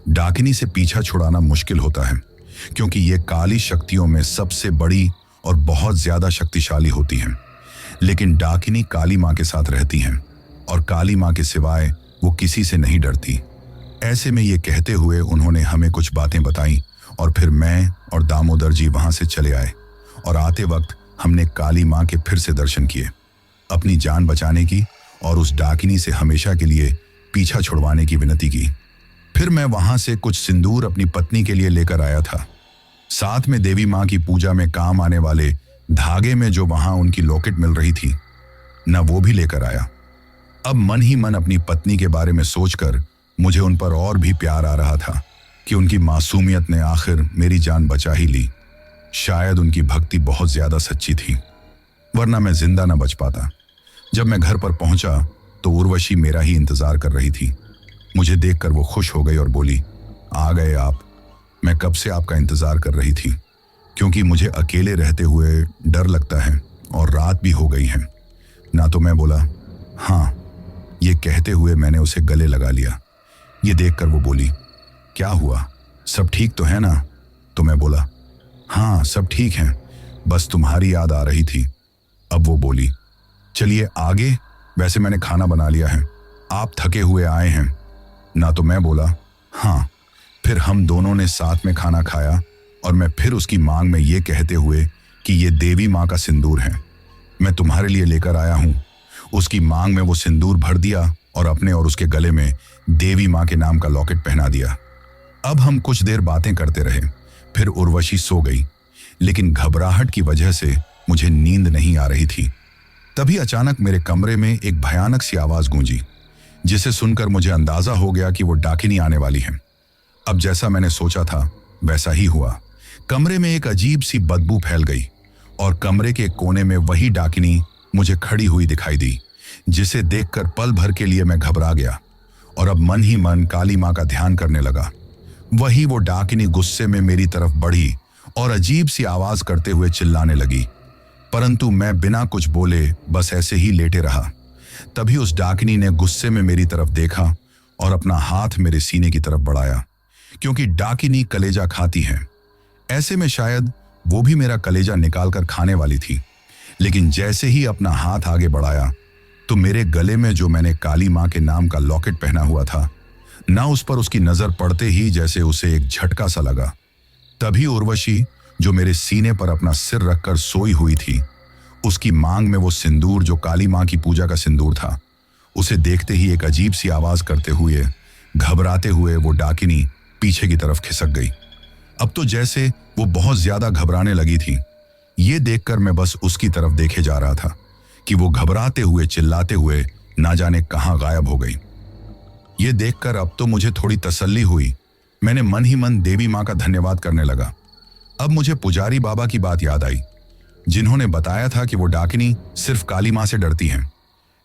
डाकिनी से पीछा छुड़ाना मुश्किल होता है क्योंकि ये काली शक्तियों में सबसे बड़ी और बहुत ज्यादा शक्तिशाली होती हैं। लेकिन डाकिनी काली माँ के साथ रहती हैं और काली माँ के सिवाय वो किसी से नहीं डरती। ऐसे में ये कहते हुए उन्होंने हमें कुछ बातें बताई और फिर मैं और दामोदर जी वहां से चले आए और आते वक्त हमने काली माँ के फिर से दर्शन किए, अपनी जान बचाने की और उस डाकिनी से हमेशा के लिए पीछा छुड़वाने की विनती की। फिर मैं वहां से कुछ सिंदूर अपनी पत्नी के लिए लेकर आया था, साथ में देवी माँ की पूजा में काम आने वाले धागे में जो वहां उनकी लॉकेट मिल रही थी न, वो भी लेकर आया। अब मन ही मन अपनी पत्नी के बारे में सोचकर मुझे उन पर और भी प्यार आ रहा था कि उनकी मासूमियत ने आखिर मेरी जान बचा ही ली। शायद उनकी भक्ति बहुत ज्यादा सच्ची थी, वरना मैं जिंदा न बच पाता। जब मैं घर पर पहुंचा तो उर्वशी मेरा ही इंतजार कर रही थी। मुझे देखकर वो खुश हो गई और बोली, आ गए आप। मैं कब से आपका इंतजार कर रही थी क्योंकि मुझे अकेले रहते हुए डर लगता है और रात भी हो गई है ना। तो मैं बोला, हाँ। ये कहते हुए मैंने उसे गले लगा लिया। ये देखकर वो बोली, क्या हुआ, सब ठीक तो है ना? तो मैं बोला, हाँ सब ठीक है, बस तुम्हारी याद आ रही थी। अब वो बोली, चलिए आगे, वैसे मैंने खाना बना लिया है, आप थके हुए आए हैं ना। तो मैं बोला, हाँ। फिर हम दोनों ने साथ में खाना खाया और मैं फिर उसकी मांग में ये कहते हुए कि ये देवी माँ का सिंदूर है, मैं तुम्हारे लिए लेकर आया हूँ, उसकी मांग में वो सिंदूर भर दिया और अपने और उसके गले में देवी माँ के नाम का लॉकेट पहना दिया। अब हम कुछ देर बातें करते रहे, फिर उर्वशी सो गई, लेकिन घबराहट की वजह से मुझे नींद नहीं आ रही थी। तभी अचानक मेरे कमरे में एक भयानक सी आवाज गूंजी, जिसे सुनकर मुझे अंदाजा हो गया कि वो डाकिनी आने वाली है। अब जैसा मैंने सोचा था वैसा ही हुआ। कमरे में एक अजीब सी बदबू फैल गई और कमरे के कोने में वही डाकिनी मुझे खड़ी हुई दिखाई दी, जिसे देखकर पल भर के लिए मैं घबरा गया और अब मन ही मन काली माँ का ध्यान करने लगा। वही वो डाकिनी गुस्से में मेरी तरफ बढ़ी और अजीब सी आवाज करते हुए चिल्लाने लगी, परंतु मैं बिना कुछ बोले बस ऐसे ही लेटे रहा। तभी उस डाकिनी ने गुस्से में मेरी तरफ देखा और अपना हाथ मेरे सीने की तरफ बढ़ाया, क्योंकि डाकिनी कलेजा खाती है। ऐसे में शायद वो भी मेरा कलेजा निकालकर खाने वाली थी। लेकिन जैसे ही अपना हाथ आगे बढ़ाया तो मेरे गले में जो मैंने काली माँ के नाम का लॉकेट पहना हुआ था ना, उस पर उसकी नजर पड़ते ही जैसे उसे एक झटका सा लगा। तभी उर्वशी, जो मेरे सीने पर अपना सिर रखकर सोई हुई थी, उसकी मांग में वो सिंदूर जो काली माँ की पूजा का सिंदूर था, उसे देखते ही एक अजीब सी आवाज करते हुए घबराते हुए वो डाकिनी पीछे की तरफ खिसक गई। अब तो जैसे वो बहुत ज्यादा घबराने लगी थी। ये देखकर मैं बस उसकी तरफ देखे जा रहा था कि वो घबराते हुए चिल्लाते हुए ना जाने कहां गायब हो गई। ये देखकर अब तो मुझे थोड़ी तसल्ली हुई। मैंने मन ही मन देवी माँ का धन्यवाद करने लगा। अब मुझे पुजारी बाबा की बात याद आई, जिन्होंने बताया था कि वो डाकिनी सिर्फ काली माँ से डरती हैं।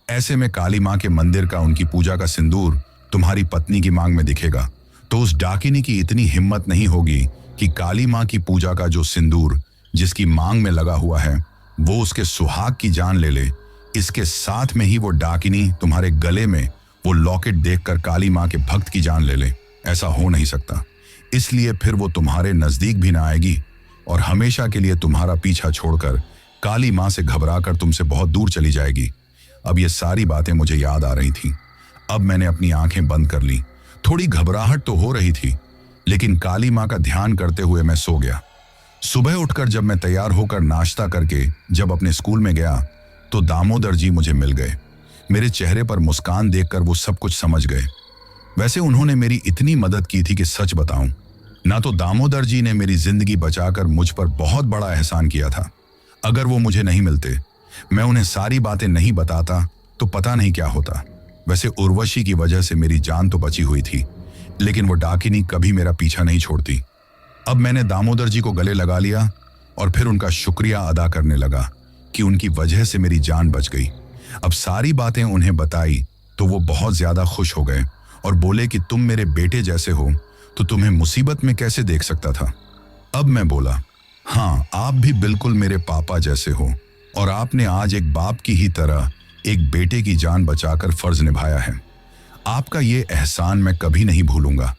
ऐसे में काली माँ के मंदिर का उनकी पूजा का सिंदूर तुम्हारी पत्नी की मांग में दिखेगा तो उस डाकिनी की इतनी हिम्मत नहीं होगी कि काली माँ की पूजा का जो सिंदूर जिसकी मांग में लगा हुआ है वो उसके सुहाग की जान ले ले। इसके साथ में ही वो डाकिनी तुम्हारे गले में वो लॉकेट देखकर काली माँ के भक्त की जान ले ले। ऐसा हो नहीं सकता। इसलिए फिर वो तुम्हारे नजदीक भी ना आएगी और हमेशा के लिए तुम्हारा पीछा छोड़कर काली माँ से घबराकर तुमसे बहुत दूर चली जाएगी। अब ये सारी बातें मुझे याद आ रही थी। अब मैंने अपनी आंखें बंद कर ली। थोड़ी घबराहट तो हो रही थी, लेकिन काली माँ का ध्यान करते हुए मैं सो गया। सुबह उठकर जब मैं तैयार होकर नाश्ता करके जब अपने स्कूल में गया तो दामोदर जी मुझे मिल गए। मेरे चेहरे पर मुस्कान देखकर वो सब कुछ समझ गए। वैसे उन्होंने मेरी इतनी मदद की थी कि सच बताऊं ना तो दामोदर जी ने मेरी जिंदगी बचाकर मुझ पर बहुत बड़ा एहसान किया था। अगर वो मुझे नहीं मिलते, मैं उन्हें सारी बातें नहीं बताता तो पता नहीं क्या होता। वैसे उर्वशी की वजह से मेरी जान तो बची हुई थी। लेकिन वो डाकिनी कभी मेरा पीछा नहीं छोड़ती। अब मैंने दामोदर जी को गले लगा लिया और फिर उनका शुक्रिया अदा करने लगा कि उनकी वजह से मेरी जान बच गई। अब सारी बातें उन्हें बताई तो वो बहुत ज्यादा खुश हो गए और बोले कि तुम मेरे बेटे जैसे हो तो तुम्हें मुसीबत में कैसे देख सकता था। अब मैं बोला, हाँ, आप भी बिल्कुल मेरे पापा जैसे हो और आपने आज एक बाप की ही तरह एक बेटे की जान बचाकर फर्ज निभाया है। आपका ये एहसान मैं कभी नहीं भूलूंगा।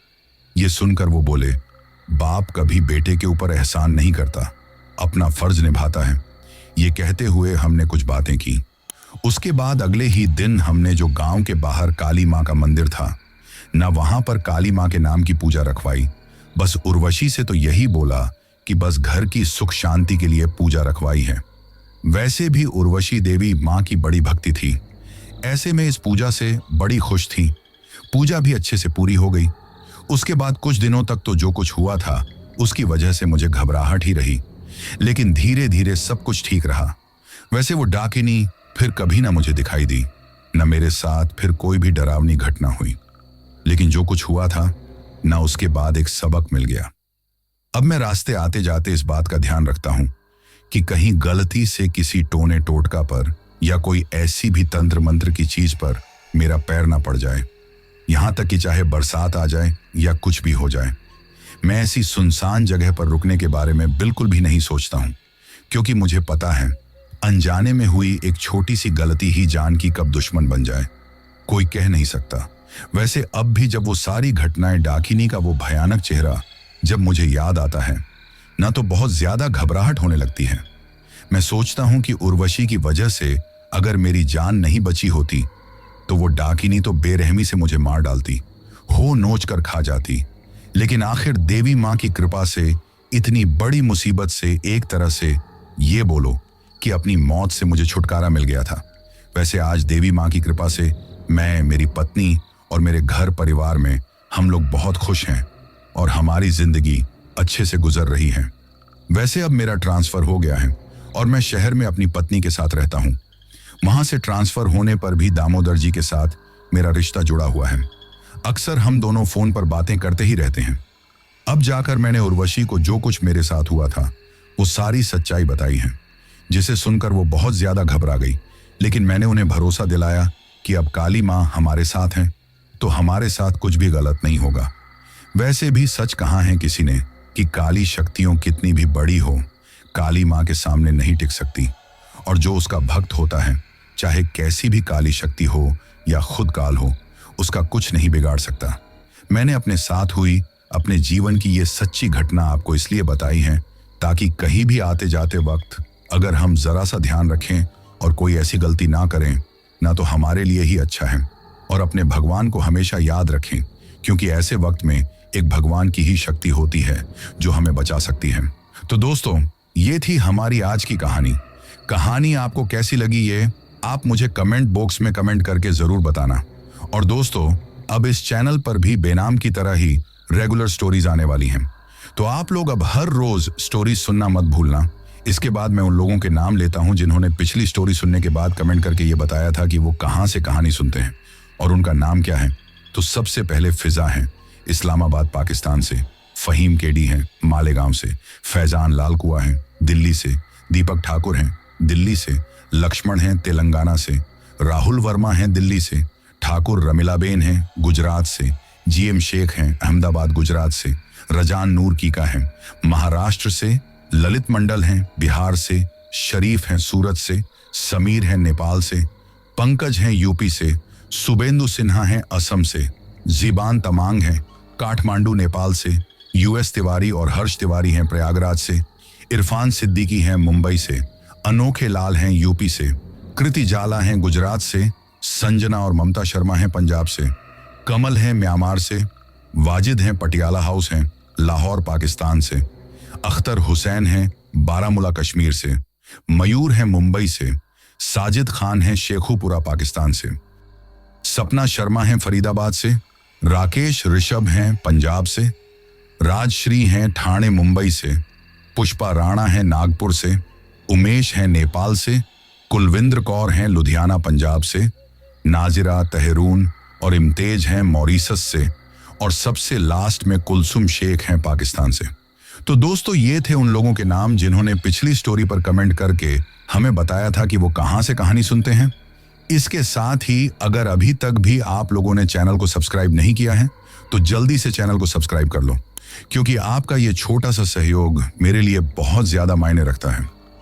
ये सुनकर वो बोले, बाप कभी बेटे के ऊपर एहसान नहीं करता, अपना फर्ज निभाता है। ये कहते हुए हमने कुछ बातें की। उसके बाद अगले ही दिन हमने जो गांव के बाहर काली माँ का मंदिर था न वहां पर काली माँ के नाम की पूजा रखवाई। बस उर्वशी से तो यही बोला कि बस घर की सुख शांति के लिए पूजा रखवाई है। वैसे भी उर्वशी देवी माँ की बड़ी भक्ति थी। ऐसे में इस पूजा से बड़ी खुश थी। पूजा भी अच्छे से पूरी हो गई। उसके बाद कुछ दिनों तक तो जो कुछ हुआ था उसकी वजह से मुझे घबराहट ही रही, लेकिन धीरे धीरे सब कुछ ठीक रहा। वैसे वो डाकिनी फिर कभी ना मुझे दिखाई दी, न मेरे साथ फिर कोई भी डरावनी घटना हुई। लेकिन जो कुछ हुआ था ना उसके बाद एक सबक मिल गया। अब मैं रास्ते आते जाते इस बात का ध्यान रखता हूं कि कहीं गलती से किसी टोने टोटका पर या कोई ऐसी भी तंत्र मंत्र की चीज पर मेरा पैर ना पड़ जाए। यहां तक कि चाहे बरसात आ जाए या कुछ भी हो जाए, मैं ऐसी सुनसान जगह पर रुकने के बारे में बिल्कुल भी नहीं सोचता हूं, क्योंकि मुझे पता है अनजाने में हुई एक छोटी सी गलती ही जान की कब दुश्मन बन जाए कोई कह नहीं सकता। वैसे अब भी जब वो सारी घटनाएं, डाकिनी का वो भयानक चेहरा जब मुझे याद आता है ना तो बहुत ज्यादा घबराहट होने लगती है। मैं सोचता हूं कि उर्वशी की वजह से अगर मेरी जान नहीं बची होती तो वो डाकिनी तो बेरहमी से मुझे मार डालती, हो नोच कर खा जाती। लेकिन आखिर देवी माँ की कृपा से इतनी बड़ी मुसीबत से एक तरह से ये बोलो कि अपनी मौत से मुझे छुटकारा मिल गया था। वैसे आज देवी माँ की कृपा से मैं, मेरी पत्नी और मेरे घर परिवार में हम लोग बहुत खुश हैं और हमारी जिंदगी अच्छे से गुजर रही है। वैसे अब मेरा ट्रांसफर हो गया है और मैं शहर में अपनी पत्नी के साथ रहता हूँ। वहां से ट्रांसफर होने पर भी दामोदर जी के साथ मेरा रिश्ता जुड़ा हुआ है। अक्सर हम दोनों फोन पर बातें करते ही रहते हैं। अब जाकर मैंने उर्वशी को जो कुछ मेरे साथ हुआ था वो सारी सच्चाई बताई है, जिसे सुनकर वो बहुत ज्यादा घबरा गई। लेकिन मैंने उन्हें भरोसा दिलाया कि अब काली माँ हमारे साथ हैं तो हमारे साथ कुछ भी गलत नहीं होगा। वैसे भी सच कहा है किसी ने कि काली शक्तियों कितनी भी बड़ी हो, काली माँ के सामने नहीं टिक सकती, और जो उसका भक्त होता है चाहे कैसी भी काली शक्ति हो या खुद काल हो, उसका कुछ नहीं बिगाड़ सकता। मैंने अपने साथ हुई अपने जीवन की ये सच्ची घटना आपको इसलिए बताई है ताकि कहीं भी आते जाते वक्त अगर हम जरा सा ध्यान रखें और कोई ऐसी गलती ना करें ना तो हमारे लिए ही अच्छा है। और अपने भगवान को हमेशा याद रखें, क्योंकि ऐसे वक्त में एक भगवान की ही शक्ति होती है जो हमें बचा सकती है। तो दोस्तों, ये थी हमारी आज की कहानी। कहानी आपको कैसी लगी ये आप मुझे कमेंट बॉक्स में कमेंट करके जरूर बताना। और दोस्तों, अब इस चैनल पर भी बेनाम की तरह ही रेगुलर स्टोरीज आने वाली हैं, तो आप लोग अब हर रोज स्टोरीज सुनना मत भूलना। इसके बाद मैं उन लोगों के नाम लेता हूं जिन्होंने पिछली स्टोरी सुनने के बाद कमेंट करके ये बताया था कि वो कहां से कहानी सुनते हैं और उनका नाम क्या है। तो सबसे पहले फिजा हैं इस्लामाबाद पाकिस्तान से, फहीम केडी हैं मालेगांव से, फैजान लालकुआ हैं दिल्ली से, दीपक ठाकुर हैं दिल्ली से, लक्ष्मण हैं तेलंगाना से, राहुल वर्मा हैं दिल्ली से, ठाकुर रमिलाबेन हैं गुजरात से, जीएम शेख हैं अहमदाबाद गुजरात से, रजान नूर कीका हैं महाराष्ट्र से, ललित मंडल हैं बिहार से, शरीफ हैं सूरत से, समीर हैं नेपाल से, पंकज हैं यूपी से, सुबेंदु सिन्हा हैं असम से, जीबान तमांग हैं काठमांडू नेपाल से, यूएस तिवारी और हर्ष तिवारी हैं प्रयागराज से, इरफान सिद्दीकी हैं मुंबई से, अनोखे लाल हैं यूपी से, कृति जाला हैं गुजरात से, संजना और ममता शर्मा हैं पंजाब से, कमल हैं म्यांमार से, वाजिद हैं पटियाला हाउस हैं लाहौर पाकिस्तान से, अख्तर हुसैन हैं बारामूला कश्मीर से, मयूर हैं मुंबई से, साजिद खान हैं शेखुपुरा पाकिस्तान से, सपना शर्मा हैं फरीदाबाद से, राकेश ऋषभ हैं पंजाब से, राजश्री हैं ठाणे मुंबई से, पुष्पा राणा हैं नागपुर से, उमेश हैं नेपाल से, कुलविंद्र कौर हैं लुधियाना पंजाब से, नाजिरा तहरून और इम्तेज हैं मॉरिशस से, और सबसे लास्ट में कुलसुम शेख हैं पाकिस्तान से। तो दोस्तों, ये थे उन लोगों के नाम जिन्होंने पिछली स्टोरी पर कमेंट करके हमें बताया था कि वो कहां से कहानी सुनते हैं। इसके साथ ही अगर अभी तक भी आप लोगों ने चैनल को सब्सक्राइब नहीं किया है तो जल्दी से चैनल को सब्सक्राइब कर लो, क्योंकि आपका ये छोटा सा सहयोग मेरे लिए बहुत ज्यादा मायने रखता है।